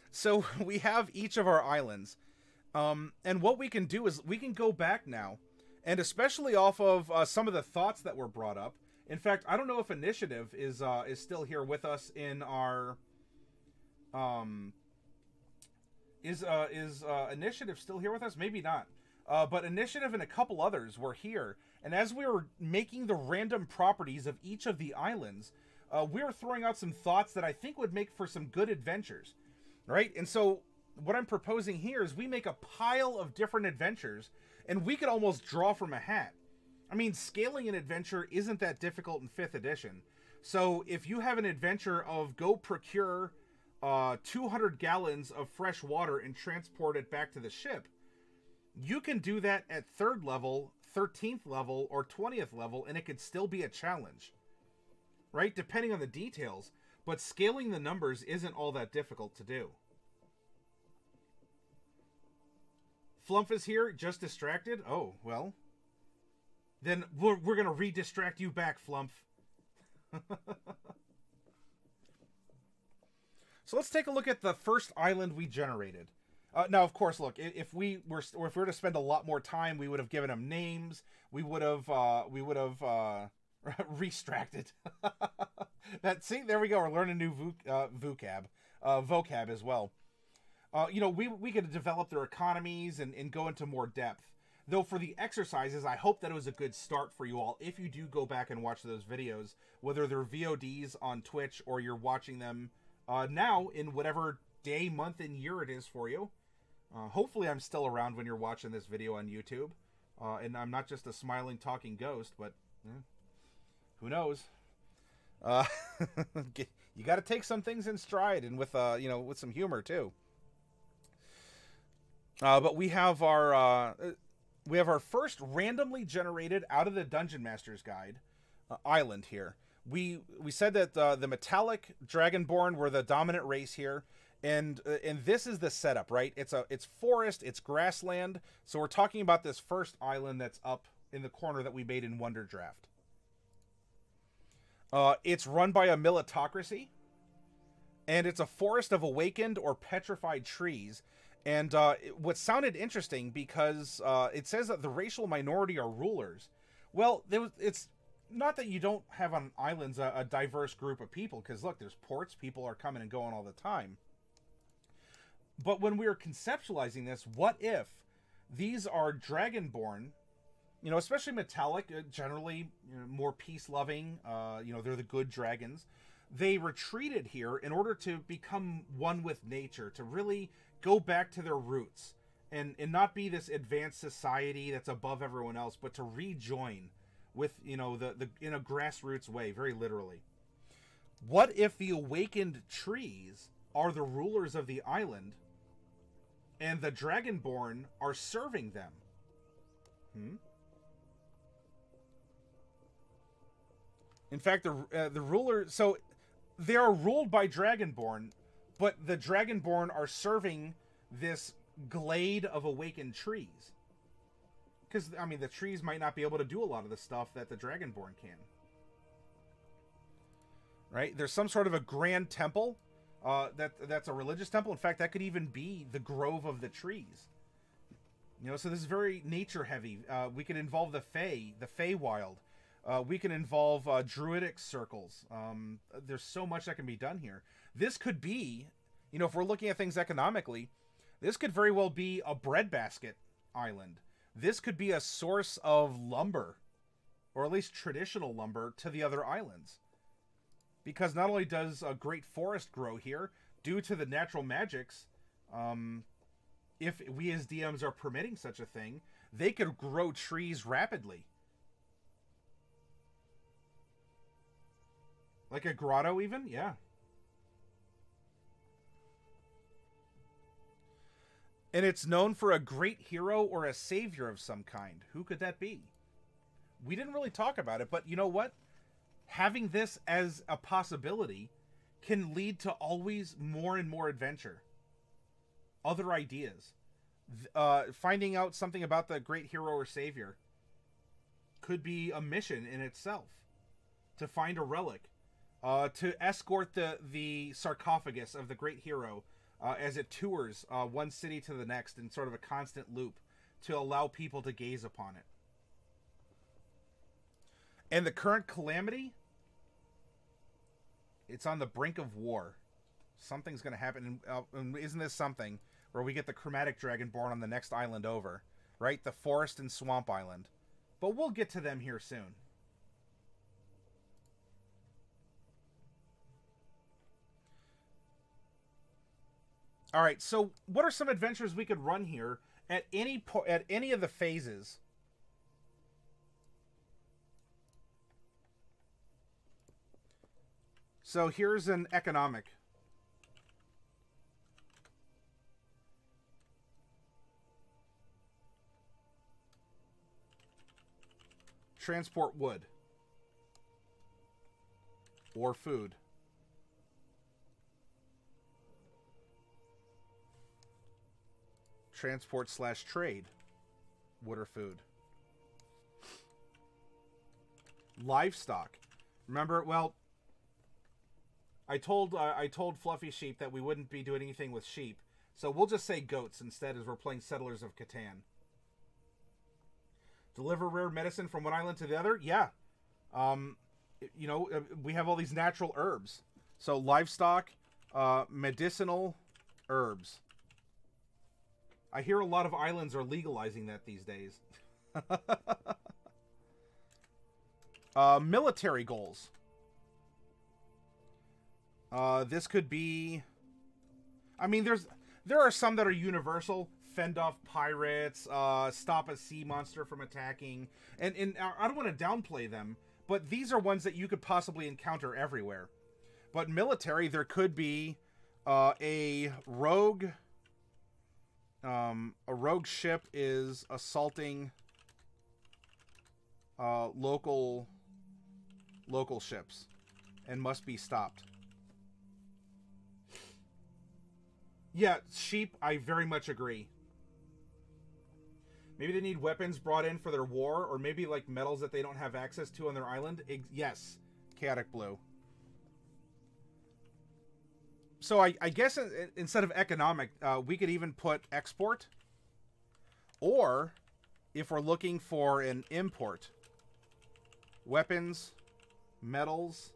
So we have each of our islands. And what we can do is we can go back now, and especially off of some of the thoughts that were brought up, In fact, I don't know if initiative is still here with us in our is initiative still here with us? Maybe not. But initiative and a couple others were here, and as we were making the random properties of each of the islands, we were throwing out some thoughts that I think would make for some good adventures, right? And so what I'm proposing here is we make a pile of different adventures, and we could almost draw from a hat. I mean, scaling an adventure isn't that difficult in 5th edition. So if you have an adventure of go procure 200 gallons of fresh water and transport it back to the ship, you can do that at 3rd level, 13th level, or 20th level, and it could still be a challenge, right? Depending on the details. But scaling the numbers isn't all that difficult to do. Flumph is here, just distracted? Oh, well. Then we're going to re-distract you back, Flumph. So let's take a look at the first island we generated. Now, of course, look, if we were to spend a lot more time, we would have given them names. We would have restracted. See, there we go. We're learning new vocab as well. You know, we could develop their economies and go into more depth. Though for the exercises, I hope that it was a good start for you all. If you do go back and watch those videos, whether they're VODs on Twitch or you're watching them now in whatever day, month, and year it is for you. Hopefully I'm still around when you're watching this video on YouTube. And I'm not just a smiling, talking ghost, but who knows? You got to take some things in stride and with, you know, with some humor too. But we have our first randomly generated out of the Dungeon Master's Guide island here. We said that the metallic dragonborn were the dominant race here, and this is the setup, right? It's forest, it's grassland. So we're talking about this first island that's up in the corner that we made in Wonderdraft. It's run by a militocracy, and it's a forest of awakened or petrified trees. And what sounded interesting, because it says that the racial minority are rulers. Well, it's not that you don't have on islands a diverse group of people, because look, there's ports, people are coming and going all the time. But when we were conceptualizing this, what if these are dragonborn, you know, especially metallic, generally, you know, more peace-loving, you know, they're the good dragons. They retreated here in order to become one with nature, to really go back to their roots and not be this advanced society that's above everyone else, but to rejoin with, you know, the in a grassroots way, very literally. What if the awakened trees are the rulers of the island and the dragonborn are serving them? In fact, the ruler, so they are ruled by dragonborn, but the dragonborn are serving this glade of awakened trees. Because, I mean, the trees might not be able to do a lot of the stuff that the dragonborn can. Right? There's some sort of a grand temple that's a religious temple. In fact, that could even be the grove of the trees. You know, so this is very nature heavy. We can involve the Feywild. We can involve druidic circles. There's so much that can be done here. This could be, you know, if we're looking at things economically, this could very well be a breadbasket island. This could be a source of lumber, or at least traditional lumber, to the other islands. Because not only does a great forest grow here, due to the natural magics, if we as DMs are permitting such a thing, they could grow trees rapidly. Like a grotto even? Yeah. And it's known for a great hero or a savior of some kind. Who could that be? We didn't really talk about it, but you know what? Having this as a possibility can lead to always more and more adventure. Other ideas. Finding out something about the great hero or savior could be a mission in itself. To find a relic. To escort the sarcophagus of the great hero as it tours one city to the next in sort of a constant loop to allow people to gaze upon it. And the current calamity, it's on the brink of war. Something's going to happen. And isn't this something where we get the chromatic dragon born on the next island over, right? The forest and swamp island. But we'll get to them here soon. All right, so what are some adventures we could run here at any of the phases? So here's an economic. Transport wood. Or food. Transport/trade. Wood or food. Livestock. Remember, well, I told Fluffy Sheep that we wouldn't be doing anything with sheep, so we'll just say goats instead, as we're playing Settlers of Catan. Deliver rare medicine from one island to the other? Yeah. You know, we have all these natural herbs. So livestock, medicinal herbs. I hear a lot of islands are legalizing that these days. Military goals. This could be... I mean, there are some that are universal. Fend off pirates, stop a sea monster from attacking. And I don't want to downplay them, but these are ones that you could possibly encounter everywhere. But military, there could be a rogue... a rogue ship is assaulting local ships and must be stopped. Yeah, sheep, I very much agree. Maybe they need weapons brought in for their war, or maybe like metals that they don't have access to on their island. Yes, Chaotic Blue. So I guess instead of economic, we could even put export. Or, if we're looking for an import, weapons, metals,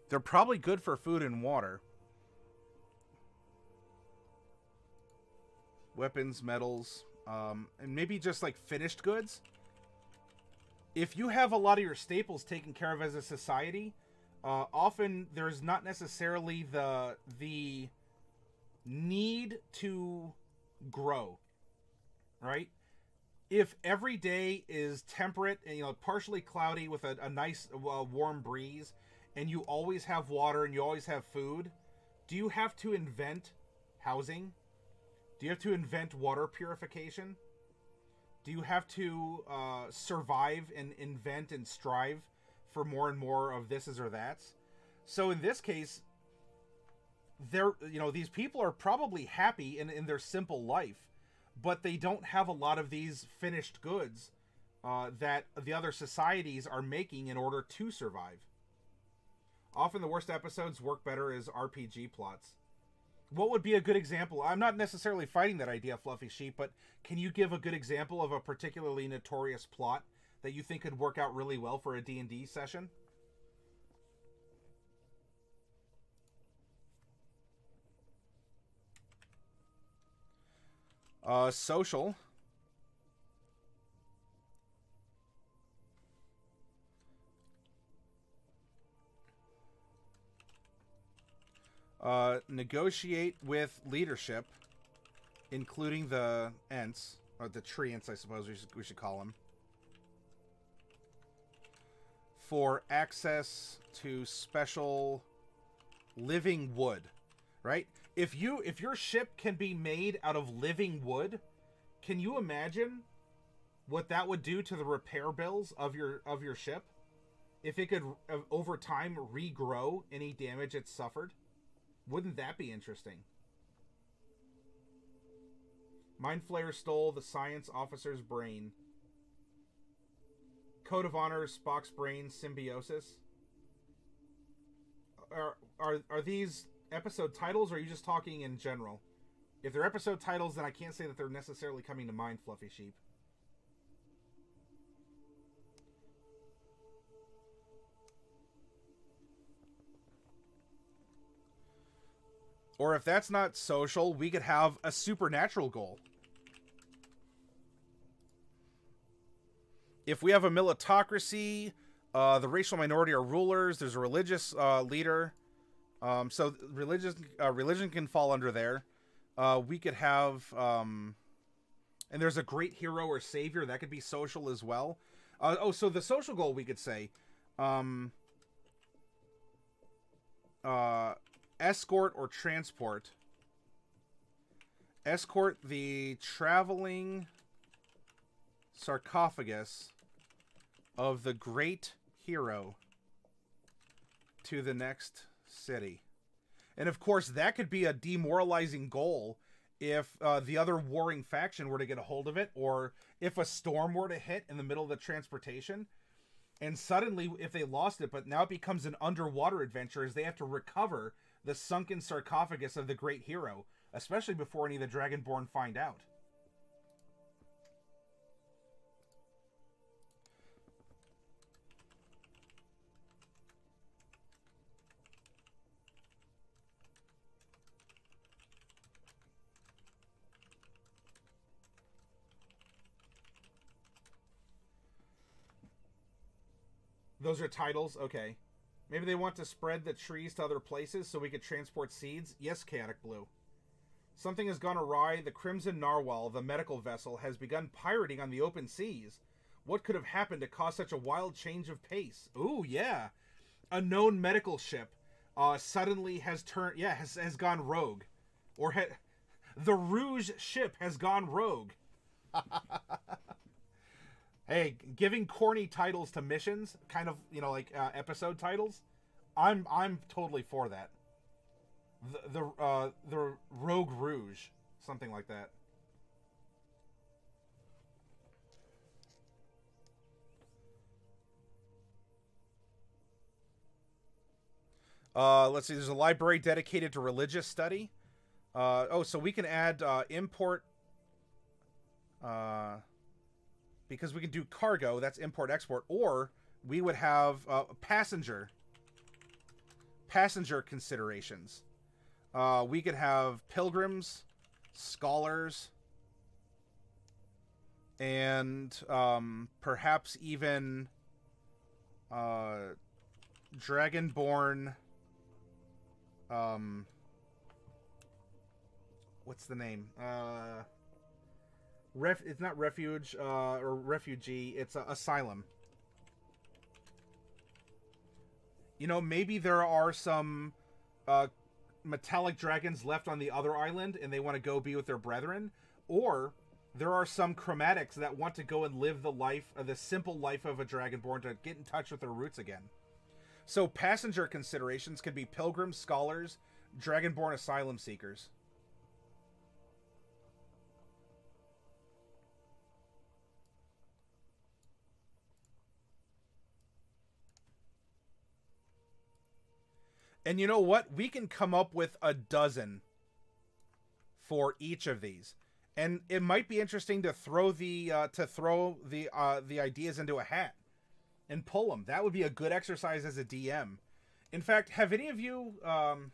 they're probably good for food and water. Weapons, metals, and maybe just like finished goods. If you have a lot of your staples taken care of as a society, often there's not necessarily the need to grow, right? If every day is temperate and, you know, partially cloudy with a nice warm breeze, and you always have water and you always have food, do you have to invent housing? Do you have to invent water purification? Do you have to survive and invent and strive for more and more of thises or that's? So in this case, these people are probably happy in their simple life, but they don't have a lot of these finished goods that the other societies are making in order to survive. Often the worst episodes work better as RPG plots. What would be a good example? I'm not necessarily fighting that idea, Fluffy Sheep, but can you give a good example of a particularly notorious plot that you think could work out really well for a D&D session? Social. Negotiate with leadership, including the Ents, or the Treants, I suppose we should call them, for access to special living wood, right? If your ship can be made out of living wood, can you imagine what that would do to the repair bills of your ship? If it could over time regrow any damage it's suffered? Wouldn't that be interesting? Mind Flayer stole the science officer's brain. Code of Honor, Spock's brain, symbiosis. Are these episode titles, or are you just talking in general? If they're episode titles, then I can't say that they're necessarily coming to mind, Fluffy Sheep. Or if that's not social, we could have a supernatural goal. If we have a militocracy, the racial minority are rulers, there's a religious leader. So religion can fall under there. We could have... and there's a great hero or savior. That could be social as well. So the social goal, we could say... escort or transport. Escort the traveling sarcophagus of the great hero to the next city. And of course, that could be a demoralizing goal if the other warring faction were to get a hold of it, or if a storm were to hit in the middle of the transportation. And suddenly, if they lost it, but now it becomes an underwater adventure as they have to recover the sunken sarcophagus of the great hero, especially before any of the Dragonborn find out. Those are titles? Okay. Maybe they want to spread the trees to other places so we could transport seeds? Yes, Chaotic Blue. Something has gone awry. The Crimson Narwhal, the medical vessel, has begun pirating on the open seas. What could have happened to cause such a wild change of pace? Ooh, yeah. A known medical ship suddenly has turned... Yeah, has gone rogue. Or the Rouge ship has gone rogue. Hey, giving corny titles to missions, kind of, you know, like episode titles, I'm totally for that. The Rogue Rouge, something like that. Let's see. There's a library dedicated to religious study. So we can add import. Because we can do cargo, that's import-export, or we would have passenger considerations. We could have pilgrims, scholars, and perhaps even Dragonborn. What's the name? It's not refuge or refugee. It's asylum. You know, maybe there are some metallic dragons left on the other island, and they want to go be with their brethren, or there are some chromatics that want to go and live the simple life of a dragonborn to get in touch with their roots again. So passenger considerations could be pilgrims, scholars, dragonborn asylum seekers. And you know what? We can come up with a dozen for each of these, and it might be interesting to throw the ideas into a hat and pull them. That would be a good exercise as a DM. In fact, have any of you? I'm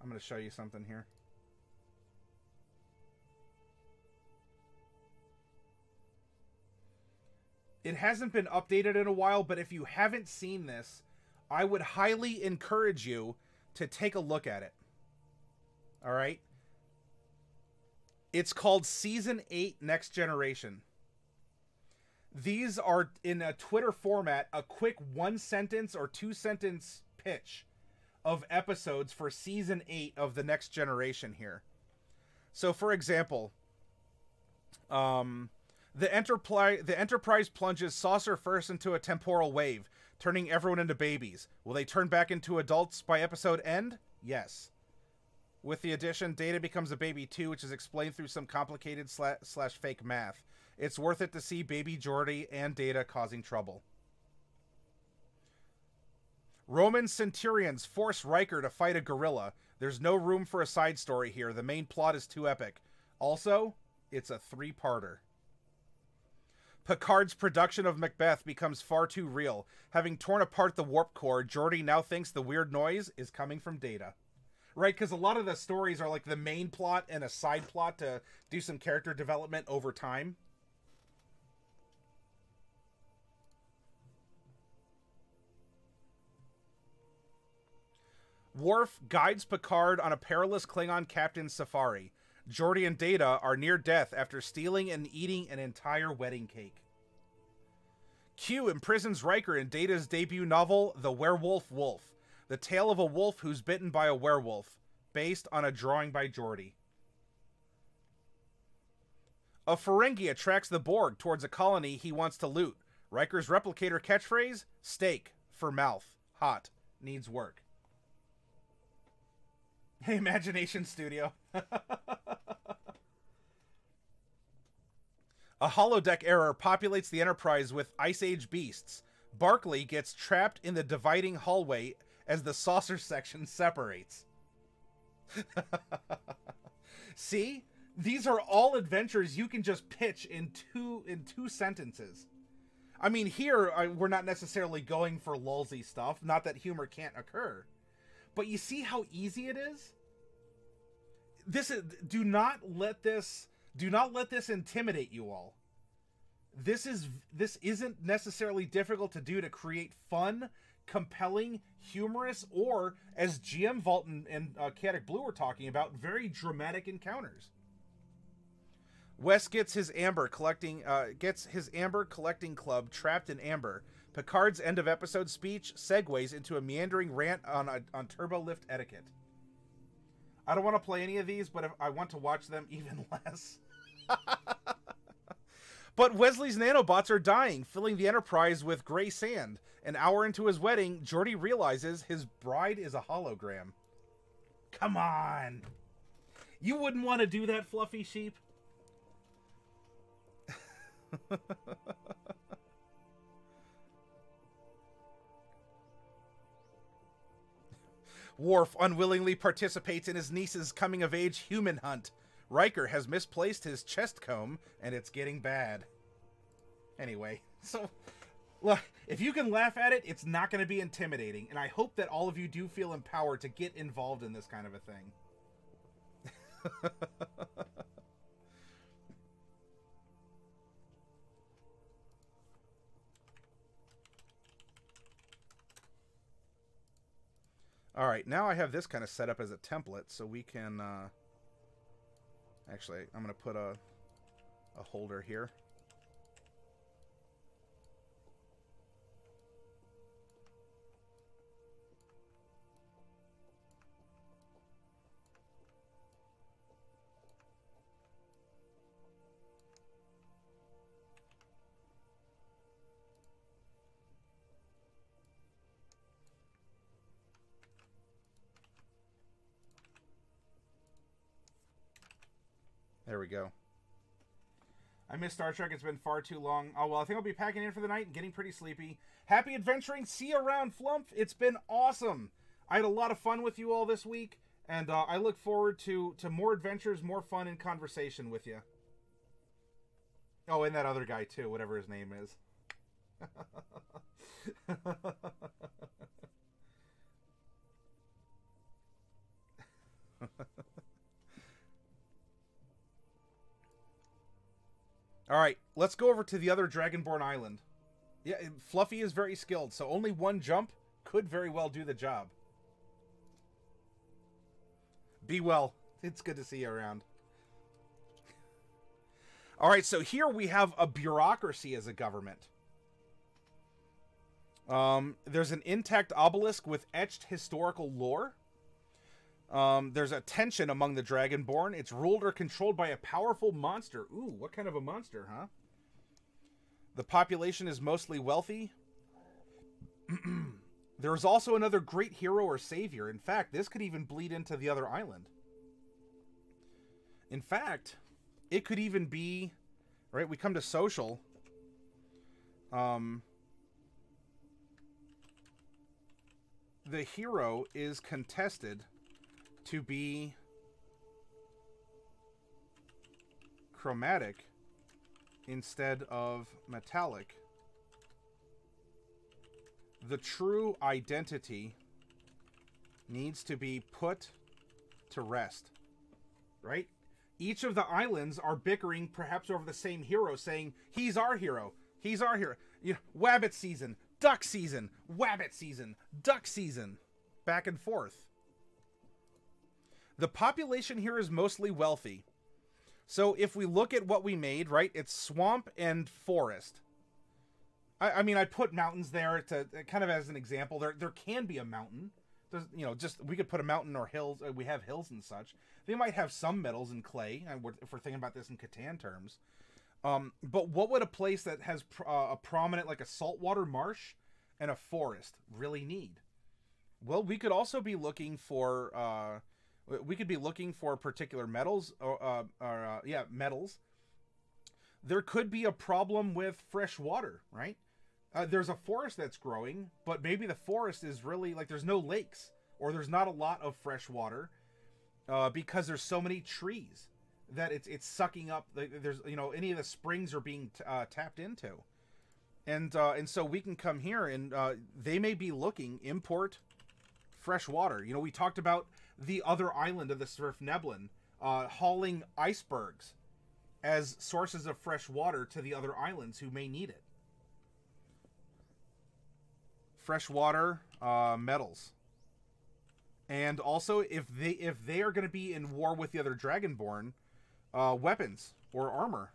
going to show you something here. It hasn't been updated in a while, but if you haven't seen this, I would highly encourage you to take a look at it. All right? It's called Season 8 Next Generation. These are, in a Twitter format, a quick 1-sentence or 2-sentence pitch of episodes for Season 8 of the Next Generation here. So, for example... The Enterprise plunges saucer first into a temporal wave. turning everyone into babies. Will they turn back into adults by episode end? Yes. With the addition, Data becomes a baby too, which is explained through some complicated slash fake math. It's worth it to see baby Geordi and Data causing trouble. Roman centurions force Riker to fight a gorilla. There's no room for a side story here. The main plot is too epic. Also, it's a 3-parter. Picard's production of Macbeth becomes far too real. Having torn apart the warp core, Geordi now thinks the weird noise is coming from Data. Right, because a lot of the stories are like the main plot and a side plot to do some character development over time. Worf guides Picard on a perilous Klingon captain's safari. Geordi and Data are near death after stealing and eating an entire wedding cake. Q imprisons Riker in Data's debut novel, The Werewolf Wolf, the tale of a wolf who's bitten by a werewolf, based on a drawing by Geordi. A Ferengi attracts the Borg towards a colony he wants to loot. Riker's replicator catchphrase, steak, for mouth, hot, needs work. Hey, Imagination Studio. A holodeck error populates the Enterprise with Ice Age beasts. Barclay gets trapped in the dividing hallway as the saucer section separates. See? These are all adventures you can just pitch in two sentences. I mean, here, we're not necessarily going for lulzy stuff. Not that humor can't occur. But you see how easy it is? Do not let this intimidate you all. This isn't necessarily difficult to do to create fun, compelling, humorous, or, as GM Vault and Chaotic Blue were talking about, very dramatic encounters. Wes gets his amber collecting club trapped in amber. Picard's end of episode speech segues into a meandering rant on turbo lift etiquette. I don't want to play any of these, but I want to watch them even less. But Wesley's nanobots are dying, filling the Enterprise with gray sand. An hour into his wedding, Geordi realizes his bride is a hologram. Come on. You wouldn't want to do that, fluffy sheep? Worf unwillingly participates in his niece's coming-of-age human hunt. Riker has misplaced his chest comb, and it's getting bad. Anyway, so, look, if you can laugh at it, it's not going to be intimidating, and I hope that all of you do feel empowered to get involved in this kind of a thing. All right, now I have this kind of set up as a template, so we can, actually, I'm going to put a holder here. There we go. I missed Star Trek. It's been far too long. Oh, well, I think I'll be packing in for the night and getting pretty sleepy. Happy adventuring. See you around, Flump. It's been awesome. I had a lot of fun with you all this week, and I look forward to more adventures, more fun, and conversation with you. Oh, and that other guy, too, whatever his name is. All right, let's go over to the other Dragonborn island. Yeah, Fluffy is very skilled, so only one jump could very well do the job. Be well. It's good to see you around. All right, so here we have a bureaucracy as a government. There's an intact obelisk with etched historical lore. There's a tension among the Dragonborn. It's ruled or controlled by a powerful monster. Ooh, what kind of a monster, huh? The population is mostly wealthy. There's also another great hero or savior. In fact, this could even bleed into the other island. In fact, it could even be, right, we come to social. The hero is contested to be chromatic instead of metallic. The true identity needs to be put to rest, right? Each of the islands are bickering perhaps over the same hero, saying, he's our hero, he's our hero. You know, wabbit season, duck season, wabbit season, duck season, back and forth. The population here is mostly wealthy. So if we look at what we made, right, it's swamp and forest. I mean, I put mountains there to kind of as an example. There can be a mountain. There's, you know, just we could put a mountain or hills. We have hills and such. They might have some metals and clay. If we're thinking about this in Catan terms. But what would a place that has a prominent, like a saltwater marsh and a forest, really need? Well, we could also be looking for particular metals, metals. There could be a problem with fresh water, right? There's a forest that's growing, but maybe the forest is really, like, there's no lakes, or there's not a lot of fresh water, because there's so many trees that it's sucking up. There's, you know, any of the springs are being tapped into, and so we can come here and they may be looking import fresh water. You know, we talked about the other island of the Surf Neblin hauling icebergs as sources of fresh water to the other islands who may need it. Freshwater metals. And also, if they are going to be in war with the other Dragonborn, weapons or armor.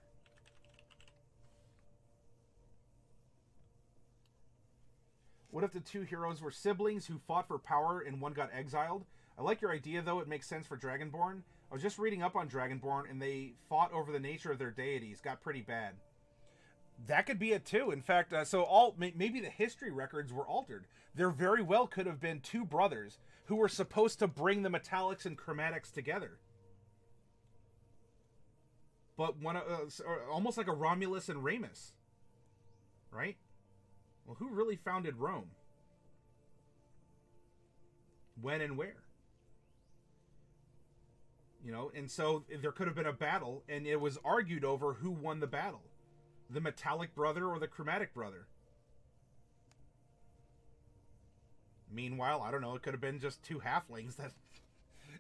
What if the two heroes were siblings who fought for power and one got exiled? I like your idea, though. It makes sense for Dragonborn. I was just reading up on Dragonborn, and they fought over the nature of their deities. Got pretty bad. That could be it, too. In fact, maybe the history records were altered. There very well could have been two brothers who were supposed to bring the metallics and chromatics together. But one, almost like a Romulus and Remus. Right? Well, who really founded Rome? When and where? You know, and so there could have been a battle, and it was argued over who won the battle. The metallic brother or the chromatic brother. Meanwhile, I don't know, it could have been just two halflings that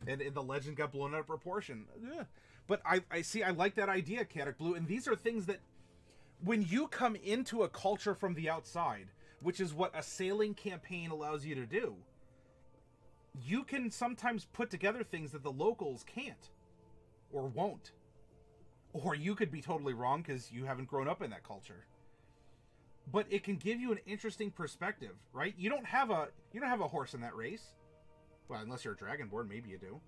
and the legend got blown out of proportion. Yeah. But I see, I like that idea, Catic Blue, and these are things that when you come into a culture from the outside, which is what a sailing campaign allows you to do, you can sometimes put together things that the locals can't or won't. Or you could be totally wrong because you haven't grown up in that culture. But it can give you an interesting perspective, right? You don't have a horse in that race. Well, unless you're a Dragonborn, maybe you do.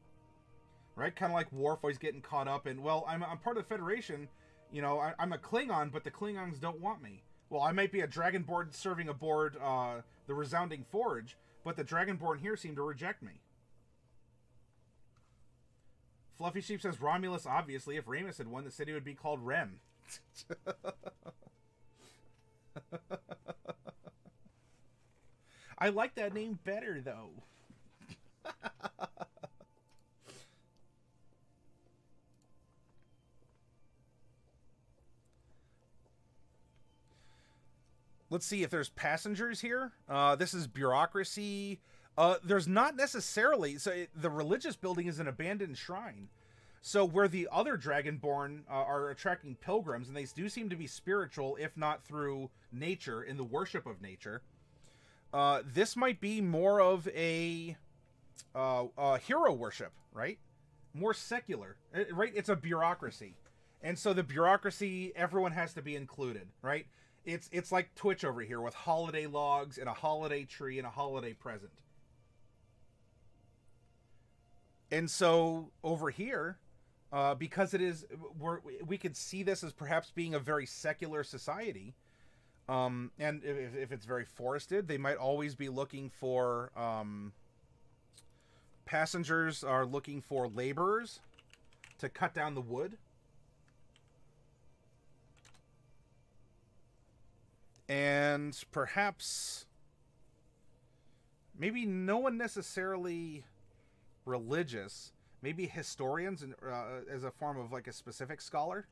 Right? Kind of like Worf always getting caught up in, well, I'm part of the Federation. You know, I'm a Klingon, but the Klingons don't want me. Well, I might be a Dragonborn serving aboard the Resounding Forge, but the Dragonborn here seem to reject me. Fluffy Sheep says Romulus, obviously. If Remus had won, the city would be called Rem. I like that name better, though. Let's see if there's passengers here. This is bureaucracy. There's not necessarily. So the religious building is an abandoned shrine. So where the other Dragonborn are attracting pilgrims, and they do seem to be spiritual, if not through nature, in the worship of nature. This might be more of a hero worship, right? More secular, right? It's a bureaucracy. And so the bureaucracy, everyone has to be included, right? It's like Twitch over here with holiday logs and a holiday tree and a holiday present. And so over here, because it is, we could see this as perhaps being a very secular society. And if it's very forested, they might always be looking for, passengers are looking for laborers to cut down the wood. And perhaps, maybe no one necessarily religious, maybe historians as a form of like a specific scholar.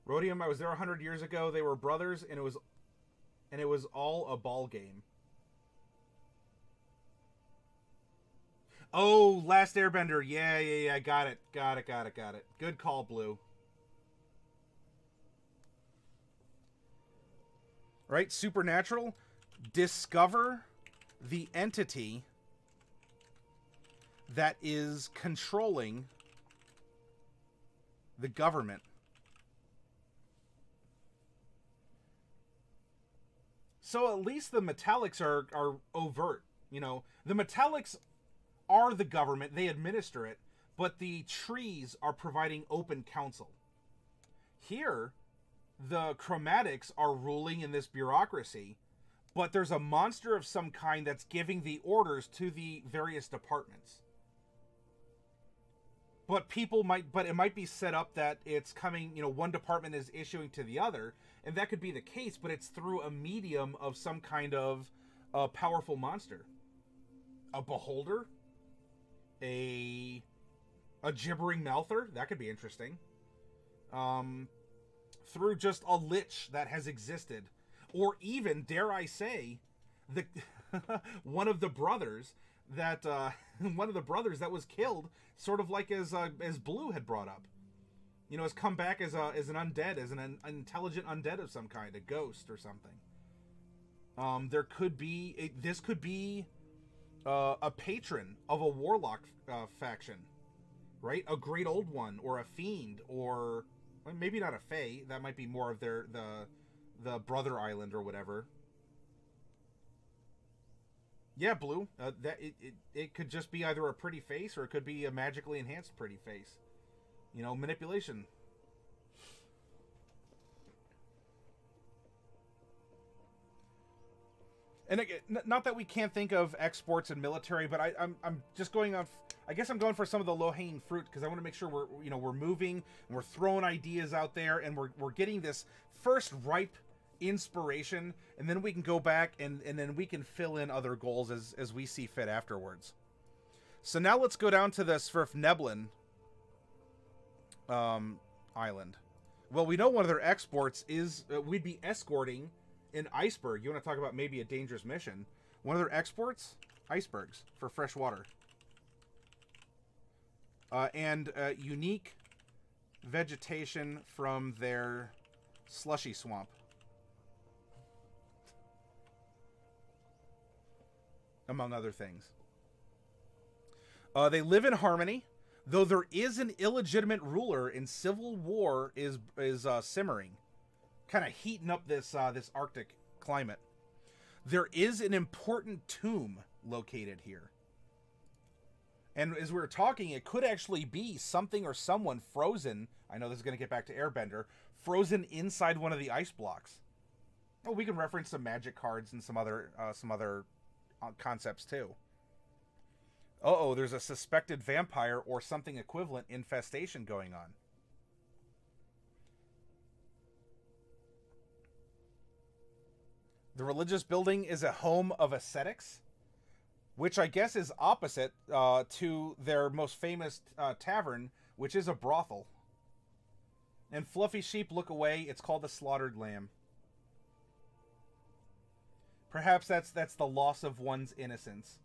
Rhodium, I was there 100 years ago. They were brothers, and it was all a ball game. Oh, Last Airbender. Yeah. Got it. Good call, Blue. Right? Supernatural. Discover the entity that is controlling the government. So at least the metallics are overt. You know, the metallics are the government. They administer it. But the trees are providing open counsel. Here, the chromatics are ruling in this bureaucracy. But there's a monster of some kind that's giving the orders to the various departments. But it might be set up that it's coming, you know, one department is issuing to the other. And that could be the case, but it's through a medium of some kind of powerful monster. A beholder? A gibbering mouther? That could be interesting. Through just a lich that has existed. Or even, dare I say, one of the brothers that was killed, sort of like as Blue had brought up. You know, has come back as an undead, as an intelligent undead of some kind, a ghost or something. This could be a patron of a warlock faction, right? A great old one, or a fiend, or maybe not a fae. That might be more of the brother island or whatever. Yeah, Blue. It could just be either a pretty face or it could be a magically enhanced pretty face. You know, manipulation. And again, not that we can't think of exports and military, but I'm just going off. I guess I'm going for some of the low-hanging fruit because I want to make sure we're moving and we're throwing ideas out there and we're getting this first ripe inspiration, and then we can go back and then we can fill in other goals as we see fit afterwards. So now let's go down to the Sverfneblin island. Well, we know one of their exports is we'd be escorting an iceberg. You want to talk about maybe a dangerous mission? One of their exports, icebergs for fresh water, and unique vegetation from their slushy swamp, among other things. They live in harmony. Though there is an illegitimate ruler and civil war is simmering, kind of heating up this Arctic climate. There is an important tomb located here. And as we were talking, it could actually be something or someone frozen. I know this is going to get back to Airbender. Frozen inside one of the ice blocks. Oh, we can reference some magic cards and some other concepts too. Uh-oh, there's a suspected vampire or something equivalent infestation going on. The religious building is a home of ascetics, which I guess is opposite to their most famous tavern, which is a brothel. And fluffy sheep look away. It's called the slaughtered lamb. Perhaps that's the loss of one's innocence.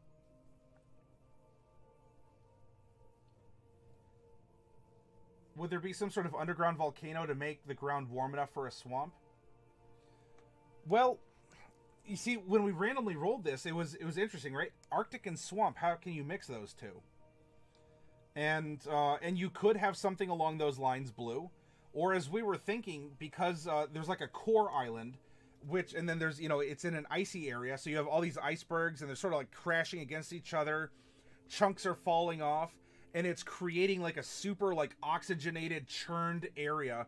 Would there be some sort of underground volcano to make the ground warm enough for a swamp? Well, you see, when we randomly rolled this, it was interesting, right? Arctic and swamp, how can you mix those two? And you could have something along those lines, Blue. Or as we were thinking, because there's like a core island, which, and then there's, you know, it's in an icy area, so you have all these icebergs, and they're sort of like crashing against each other. Chunks are falling off, and it's creating like a super like oxygenated, churned area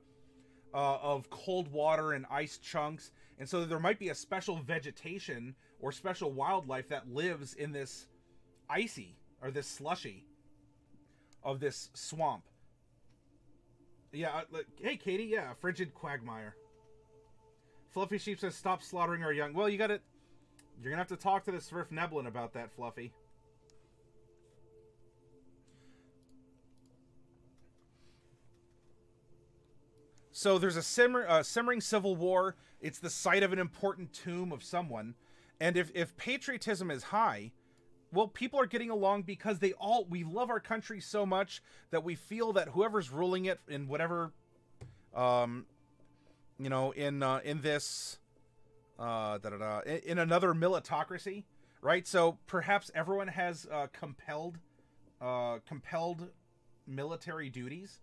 of cold water and ice chunks. And so there might be a special vegetation or special wildlife that lives in this icy, or this slushy of this swamp. Yeah, hey Katie, yeah, frigid quagmire. Fluffy Sheep says, stop slaughtering our young. Well, you're gonna have to talk to the Svirfneblin about that, Fluffy. So there's a simmering civil war. It's the site of an important tomb of someone. And if patriotism is high, well, people are getting along because we love our country so much that we feel that whoever's ruling it in whatever, you know, in this, in another militocracy, right? So perhaps everyone has compelled military duties.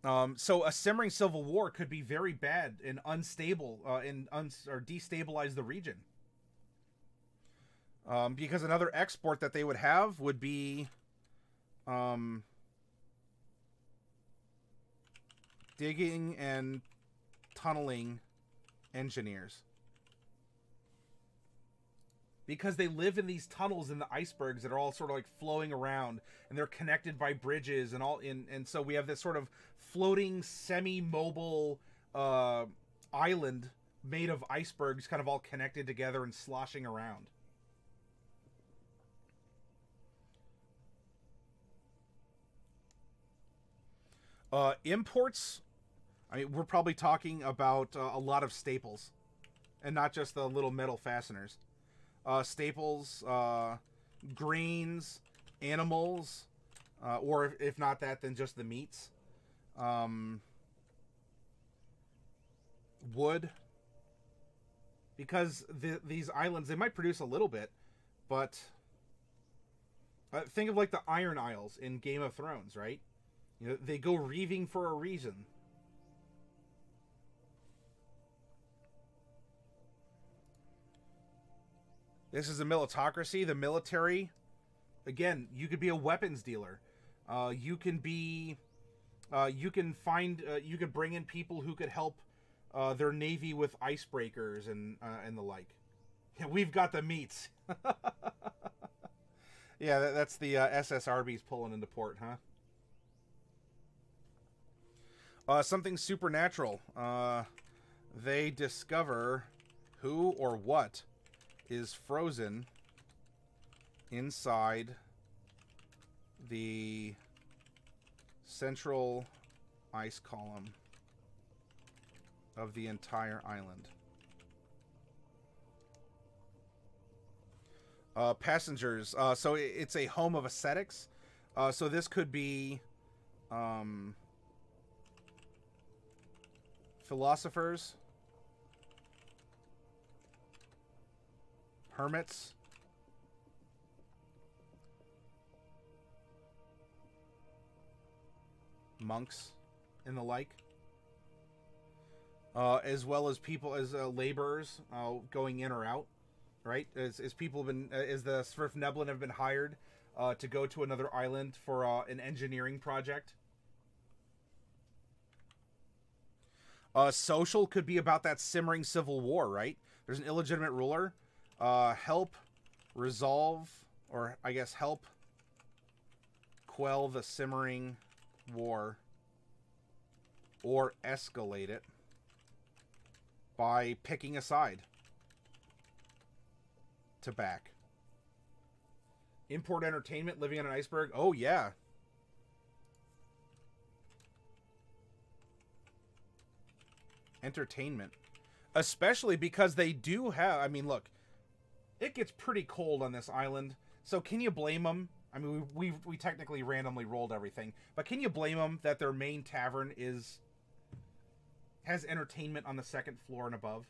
So a simmering civil war could be very bad and unstable, or destabilize the region. Because another export that they would have would be, digging and tunneling engineers. Because they live in these tunnels in the icebergs that are all sort of like flowing around, and they're connected by bridges and all and so we have this sort of floating semi-mobile island made of icebergs kind of all connected together and sloshing around. Imports, I mean, we're probably talking about a lot of staples and not just the little metal fasteners. Staples, grains, animals, or if not that, then just the meats. Wood. Because these islands, they might produce a little bit, but think of like the Iron Isles in Game of Thrones, right? You know, they go reaving for a reason. This is a militocracy. The military, again, you could be a weapons dealer. You can be, you can bring in people who could help their navy with icebreakers and the like. Yeah, we've got the meats. Yeah, that's the SS Arby's pulling into port, huh? Something supernatural. They discover who or what is frozen inside the central ice column of the entire island. Passengers. So it's a home of ascetics. So this could be philosophers, hermits, monks, and the like, as well as people as laborers going in or out, right? As people have been, as the Svirfneblin have been hired to go to another island for an engineering project. Social could be about that simmering civil war, right? There's an illegitimate ruler. Help resolve, or I guess help quell the simmering war, or escalate it by picking a side to back. Import entertainment, living on an iceberg. Oh, yeah. Entertainment. Especially because they do have, I mean, look, it gets pretty cold on this island. So can you blame them? I mean, we technically randomly rolled everything, but can you blame them that their main tavern has entertainment on the second floor and above?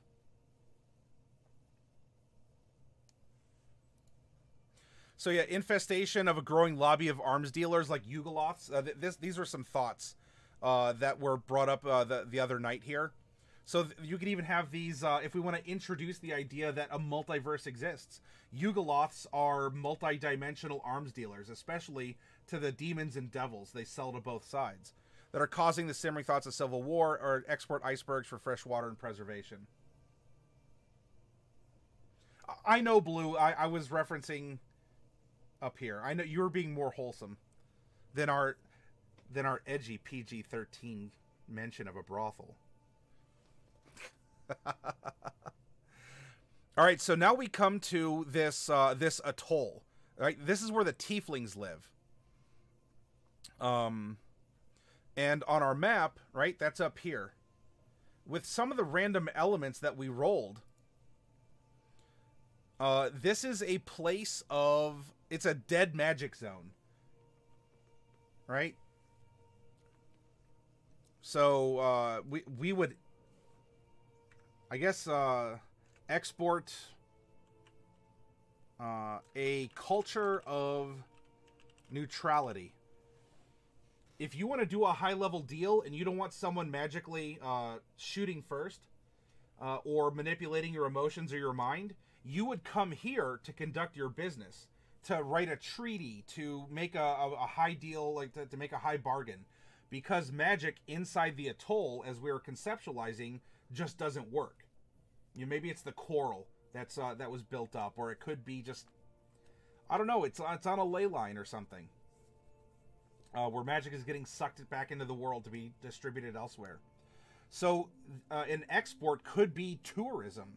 So yeah, infestation of a growing lobby of arms dealers like Yugoloths. These were some thoughts that were brought up the other night here. So you could even have these, if we want to introduce the idea that a multiverse exists. Yugoloths are multi-dimensional arms dealers, especially to the demons and devils they sell to both sides, that are causing the simmering thoughts of civil war or export icebergs for fresh water and preservation. I know, Blue, I was referencing up here. I know you were being more wholesome than our edgy PG-13 mention of a brothel. All right, so now we come to this this atoll. Right, this is where the tieflings live. And on our map, right, that's up here. With some of the random elements that we rolled, this is a place of, it's a dead magic zone. Right? So, we would, I guess, export a culture of neutrality. If you want to do a high-level deal and you don't want someone magically shooting first or manipulating your emotions or your mind, you would come here to conduct your business, to write a treaty, to make a high deal, like to make a high bargain. Because magic inside the atoll, as we were conceptualizing, just doesn't work. You know, maybe it's the coral that's that was built up, or it could be just, I don't know, it's on a ley line or something. Where magic is getting sucked back into the world to be distributed elsewhere. So an export could be tourism.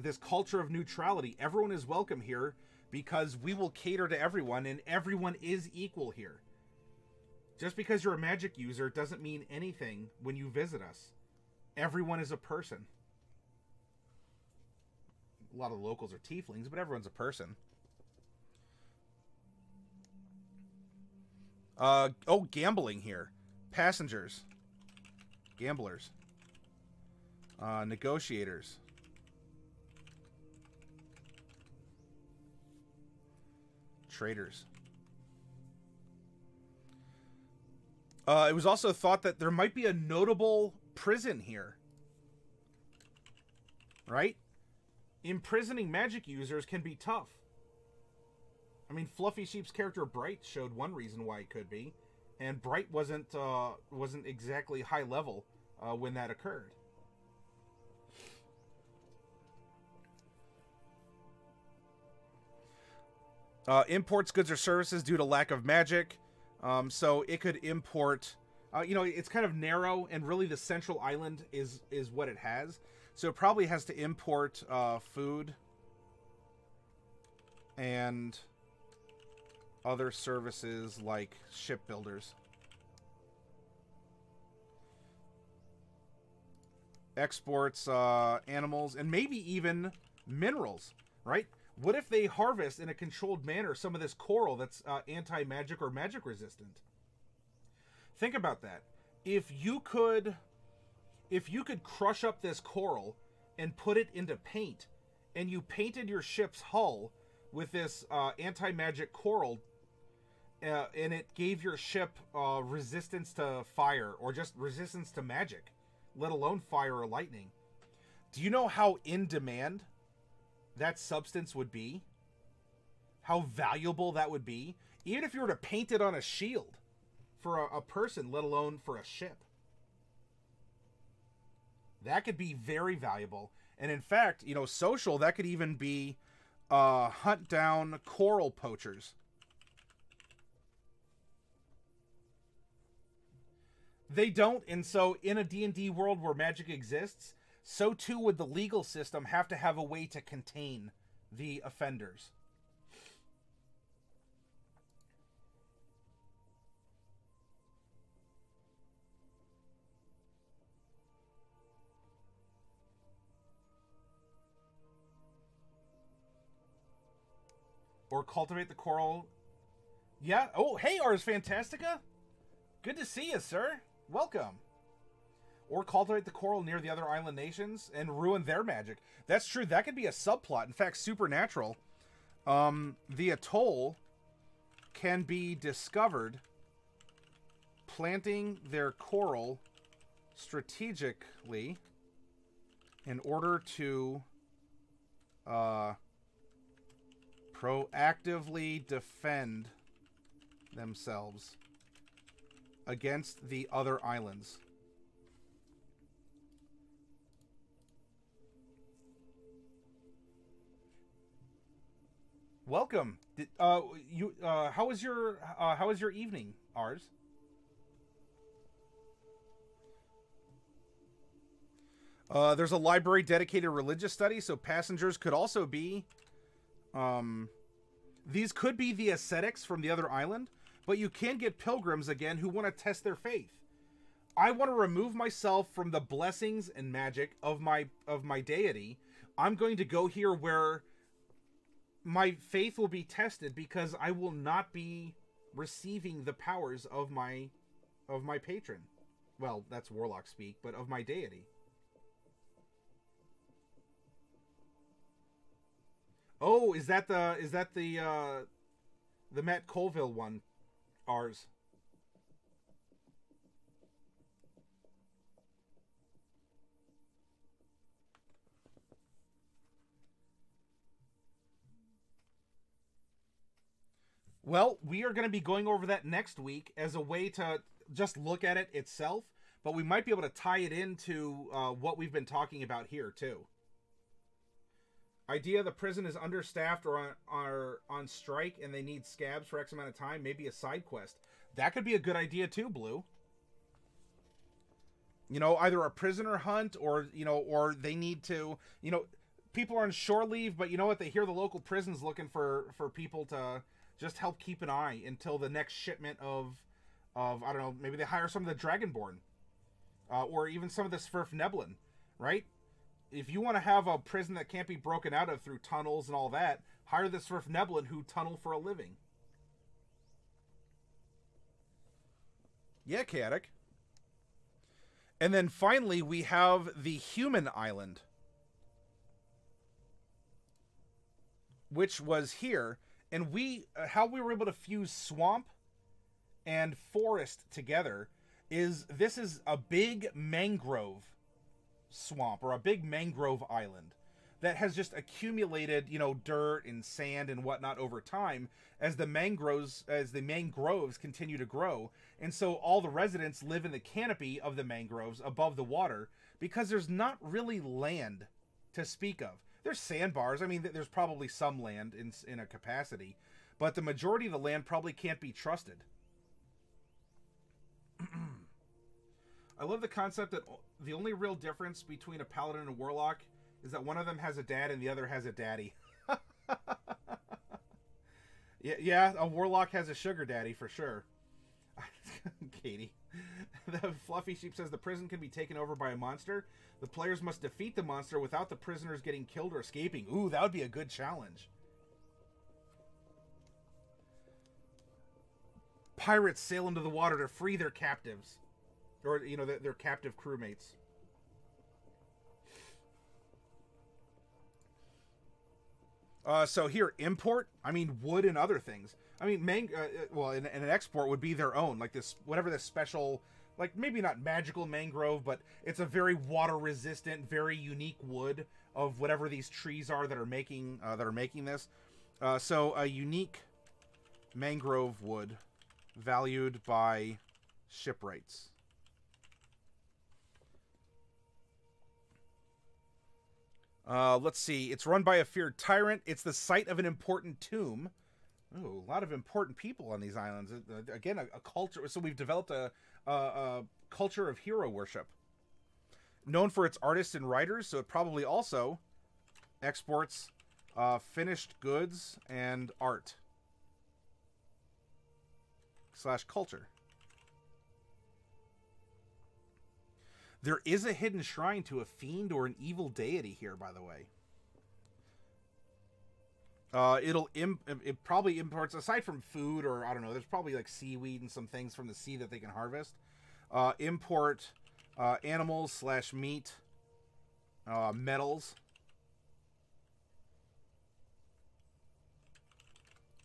This culture of neutrality. Everyone is welcome here because we will cater to everyone, and everyone is equal here. Just because you're a magic user doesn't mean anything when you visit us. Everyone is a person. A lot of locals are tieflings, but everyone's a person. Oh, gambling here. Passengers. Gamblers. Negotiators. Traders. It was also thought that there might be a notable prison here. Right? Imprisoning magic users can be tough. I mean, Fluffy Sheep's character Bright showed one reason why it could be, and Bright wasn't exactly high level when that occurred. Imports goods or services due to lack of magic. So it could import, you know, it's kind of narrow, and really the central island is what it has. So it probably has to import food and other services like shipbuilders. Exports animals and maybe even minerals, right? What if they harvest in a controlled manner some of this coral that's anti-magic or magic resistant? Think about that. If you could crush up this coral and put it into paint, and you painted your ship's hull with this anti-magic coral, and it gave your ship resistance to fire or just resistance to magic, let alone fire or lightning. Do you know how in demand that substance would be? How valuable that would be? Even if you were to paint it on a shield for a person, let alone for a ship. That could be very valuable. And in fact, you know, social, that could even be hunt down coral poachers. They don't, and so in a D&D world where magic exists, so too would the legal system have to have a way to contain the offenders. Or cultivate the coral. Yeah. Oh, hey, Ars Fantastica. Good to see you, sir. Welcome. Or cultivate the coral near the other island nations and ruin their magic. That's true. That could be a subplot. In fact, Supernatural. The atoll can be discovered planting their coral strategically in order to proactively defend themselves against the other islands. Welcome. How was your evening, Ars? There's a library dedicated to religious studies, so passengers could also be these could be the ascetics from the other island, but you can get pilgrims again who want to test their faith. I want to remove myself from the blessings and magic of my deity. I'm going to go here where my faith will be tested because I will not be receiving the powers of my patron. Well, that's warlock speak, but of my deity. Oh, is that the Matt Colville one? Ours. Well, we are going to be going over that next week as a way to just look at it itself, but we might be able to tie it into what we've been talking about here too. Idea the prison is understaffed or on strike and they need scabs for X amount of time. Maybe a side quest. That could be a good idea too, Blue. You know, either a prisoner hunt or, you know, or they need to, you know, people are on shore leave, but you know what? They hear the local prison's looking for people to just help keep an eye until the next shipment of I don't know, maybe they hire some of the Dragonborn. Or even some of the Sverfneblin, right? If you want to have a prison that can't be broken out of through tunnels and all that, hire the Sverfneblin who tunnel for a living. Yeah, Chaotic. And then finally, we have the human island, which was here. And how we were able to fuse swamp and forest together is this is a big mangrove swamp or a big mangrove island that has just accumulated, you know, dirt and sand and whatnot over time as the mangroves continue to grow. And so all the residents live in the canopy of the mangroves above the water because there's not really land to speak of. There's sandbars. I mean, there's probably some land in a capacity, but the majority of the land probably can't be trusted. I love the concept that the only real difference between a paladin and a warlock is that one of them has a dad and the other has a daddy. Yeah, a warlock has a sugar daddy for sure. Katie. The Fluffy Sheep says the prison can be taken over by a monster. The players must defeat the monster without the prisoners getting killed or escaping. Ooh, that would be a good challenge. Pirates sail into the water to free their captives. Or, you know, their captive crewmates. So here, import, I mean, wood and other things. I mean, and an export would be their own, like this, whatever this special, like maybe not magical mangrove, but it's a very water resistant, very unique wood of whatever these trees are that are making this. So a unique mangrove wood valued by shipwrights. Let's see. It's run by a feared tyrant. It's the site of an important tomb. Ooh, a lot of important people on these islands. Again, a culture. So we've developed a culture of hero worship. Known for its artists and writers, so it probably also exports finished goods and art / culture. There is a hidden shrine to a fiend or an evil deity here, by the way. It probably imports, aside from food or, I don't know, there's probably like seaweed and some things from the sea that they can harvest. Import animals / meat, metals,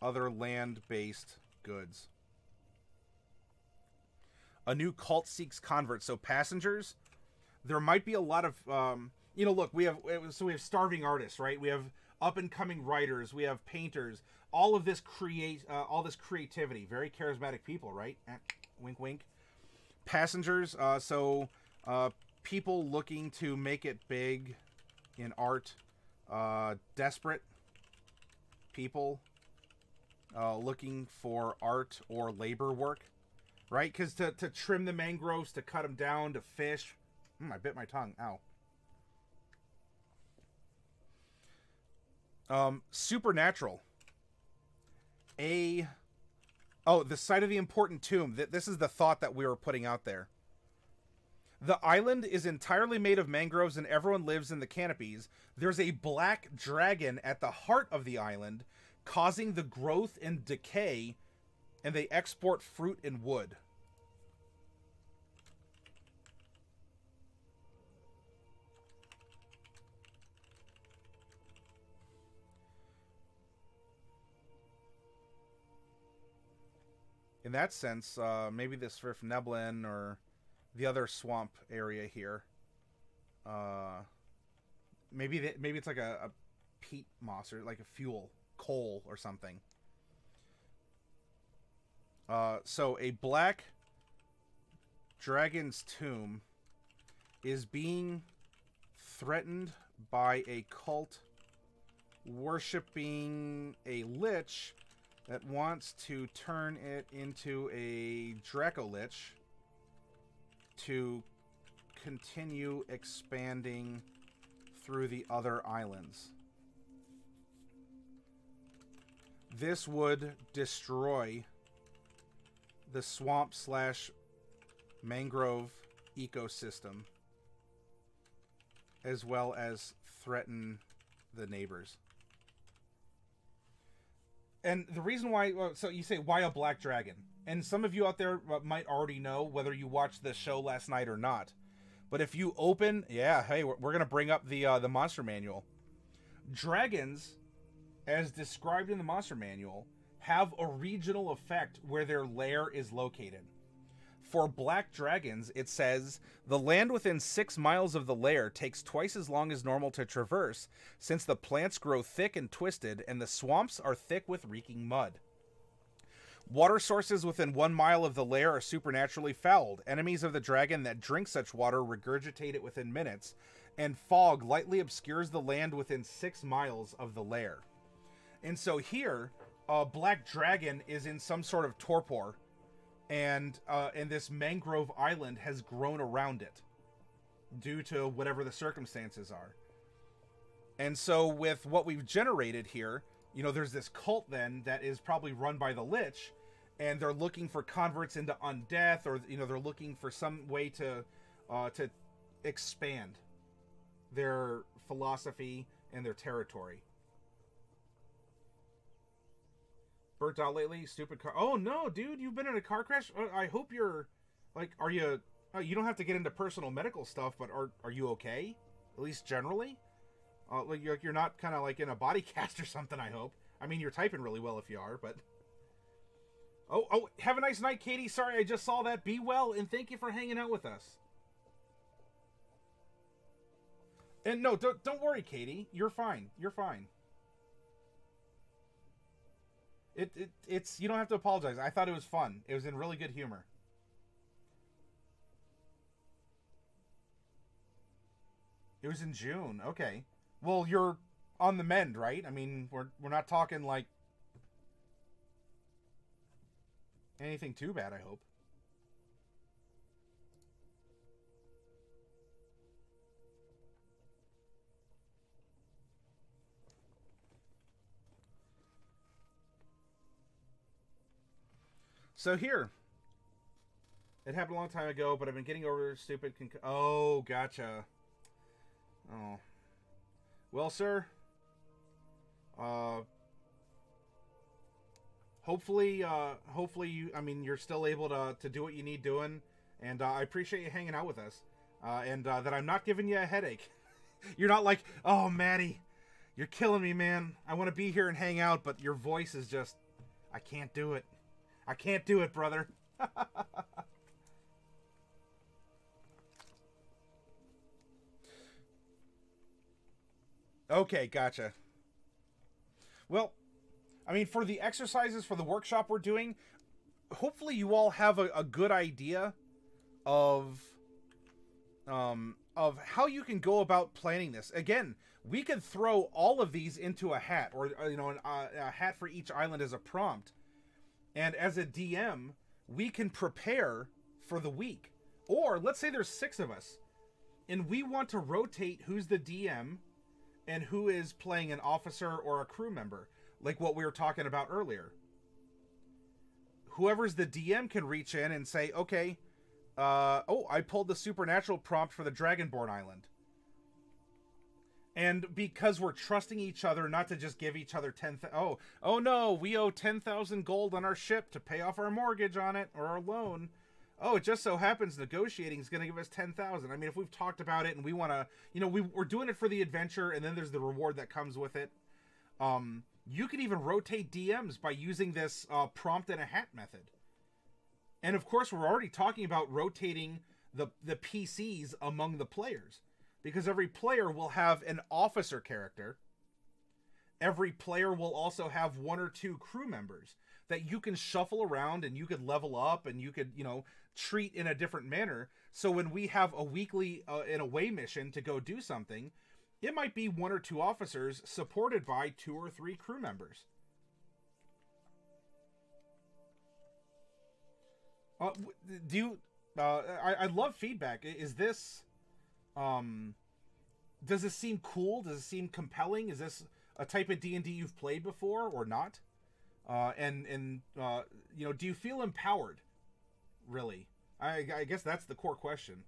other land-based goods. A new cult seeks converts, so passengers there might be a lot of, you know, look, we have starving artists, right? We have up and coming writers, we have painters, all of this all this creativity, very charismatic people, right? Wink, wink. Passengers, people looking to make it big in art, desperate people looking for art or labor work, right? Because to trim the mangroves, to cut them down, to fish. I bit my tongue. Ow. Supernatural. The site of the important tomb. This is the thought that we were putting out there. The island is entirely made of mangroves and everyone lives in the canopies. There's a black dragon at the heart of the island, causing the growth and decay, and they export fruit and wood. In that sense, maybe this Swift Neblin or the other swamp area here. Maybe it's like a peat moss or like a fuel, coal or something. So a black dragon's tomb is being threatened by a cult worshipping a lich that wants to turn it into a Draco-Lich to continue expanding through the other islands. This would destroy the swamp / mangrove ecosystem, as well as threaten the neighbors. And the reason why, so you say, why a black dragon? And some of you out there might already know, whether you watched the show last night or not. But if you open, hey, we're going to bring up the monster manual. Dragons, as described in the monster manual, have a regional effect where their lair is located. For black dragons, it says, the land within 6 miles of the lair takes twice as long as normal to traverse, since the plants grow thick and twisted, and the swamps are thick with reeking mud. Water sources within 1 mile of the lair are supernaturally fouled. Enemies of the dragon that drink such water regurgitate it within minutes, and fog lightly obscures the land within 6 miles of the lair. And so here, a black dragon is in some sort of torpor, and this mangrove island has grown around it due to whatever the circumstances are. And so with what we've generated here, you know, there's this cult then that is probably run by the Lich, and they're looking for converts into undeath, or, you know, they're looking for some way to expand their philosophy and their territory. Burnt out lately? Stupid car. Oh, no, dude. You've been in a car crash? I hope you're... Like, are you... you don't have to get into personal medical stuff, but are you okay? At least generally? Like, you're not kind of, like, in a body cast or something, I hope. I mean, you're typing really well if you are, but... Oh, have a nice night, Katie. Sorry, I just saw that. Be well, and thank you for hanging out with us. And no, don't worry, Katie. You're fine. You're fine. It's you don't have to apologize. I thought it was fun. It was in really good humor. It was in June. Okay. Well, you're on the mend, right? I mean, we're not talking like anything too bad, I hope. So here, it happened a long time ago, but I've been getting over stupid oh, gotcha. Oh. Well, sir, hopefully you, I mean, you're still able to do what you need doing, and I appreciate you hanging out with us, and that I'm not giving you a headache. You're not like, oh, Maddie, you're killing me, man. I want to be here and hang out, but your voice is just, I can't do it. I can't do it, brother. Okay, gotcha. Well, I mean, for the exercises for the workshop we're doing, hopefully you all have a good idea of how you can go about planning this. Again, we could throw all of these into a hat, or you know, a hat for each island as a prompt. And as a DM, we can prepare for the week. Or let's say there's 6 of us, and we want to rotate who's the DM and who is playing an officer or a crew member, like what we were talking about earlier. Whoever's the DM can reach in and say, okay, oh, I pulled the supernatural prompt for the Dragonborn Island. And because we're trusting each other not to just give each other 10,000... Oh no, we owe 10,000 gold on our ship to pay off our mortgage on it, or our loan. Oh, it just so happens negotiating is going to give us 10,000. I mean, if we've talked about it and we want to... You know, we're doing it for the adventure, and then there's the reward that comes with it. You can even rotate DMs by using this prompt and a hat method. And of course, we're already talking about rotating the PCs among the players. Because every player will have an officer character. Every player will also have 1 or 2 crew members that you can shuffle around and you could level up and you could, you know, treat in a different manner. So when we have a weekly an away mission to go do something, it might be 1 or 2 officers supported by 2 or 3 crew members. Do you... I love feedback. Is this... does this seem cool? Does it seem compelling? Is this a type of D&D you've played before or not? You know, do you feel empowered? Really? I guess that's the core question.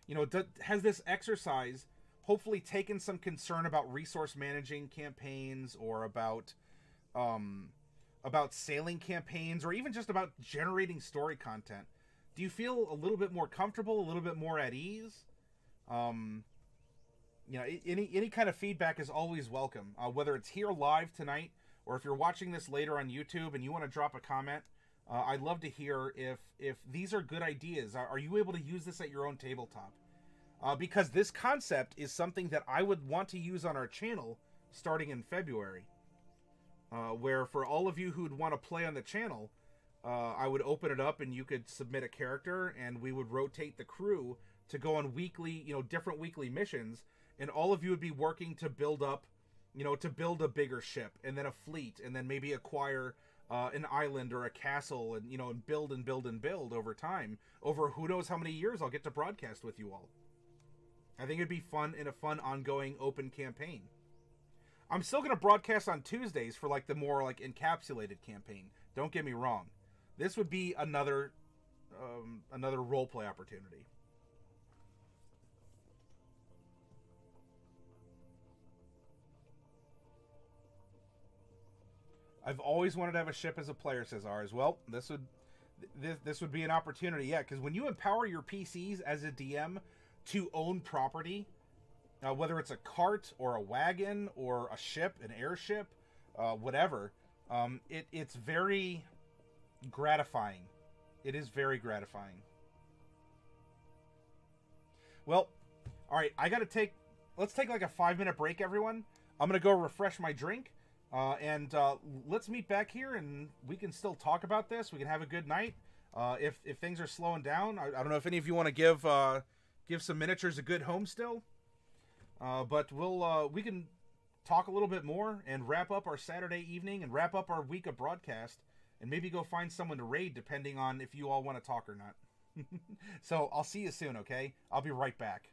You know, has this exercise hopefully taken some concern about resource managing campaigns, or about sailing campaigns, or even just about generating story content? Do you feel a little bit more comfortable, a little bit more at ease? You know, any kind of feedback is always welcome, whether it's here live tonight, or if you're watching this later on YouTube and you want to drop a comment. I'd love to hear if these are good ideas. Are you able to use this at your own tabletop? Because this concept is something that I would want to use on our channel starting in February, where for all of you who'd want to play on the channel, I would open it up and you could submit a character, and we would rotate the crew to go on weekly, you know, different weekly missions, and all of you would be working to build up, you know, to build a bigger ship, and then a fleet, and then maybe acquire an island or a castle, and, you know, and build and build and build over time, over who knows how many years I'll get to broadcast with you all. I think it'd be fun in a fun ongoing open campaign. I'm still going to broadcast on Tuesdays for like the more like encapsulated campaign. Don't get me wrong. This would be another roleplay opportunity. I've always wanted to have a ship as a player, says ours. Well, this would be an opportunity, yeah, because when you empower your PCs as a DM to own property, whether it's a cart or a wagon or a ship, an airship, whatever, it's very gratifying. It is very gratifying. Well, all right, let's take like a 5-minute break, everyone. I'm going to go refresh my drink. And let's meet back here, and we can still talk about this. We can have a good night. If things are slowing down, I don't know if any of you want to give some miniatures a good home still. But we can talk a little bit more and wrap up our Saturday evening and wrap up our week of broadcast, and maybe go find someone to raid, depending on if you all want to talk or not. So I'll see you soon, okay? I'll be right back.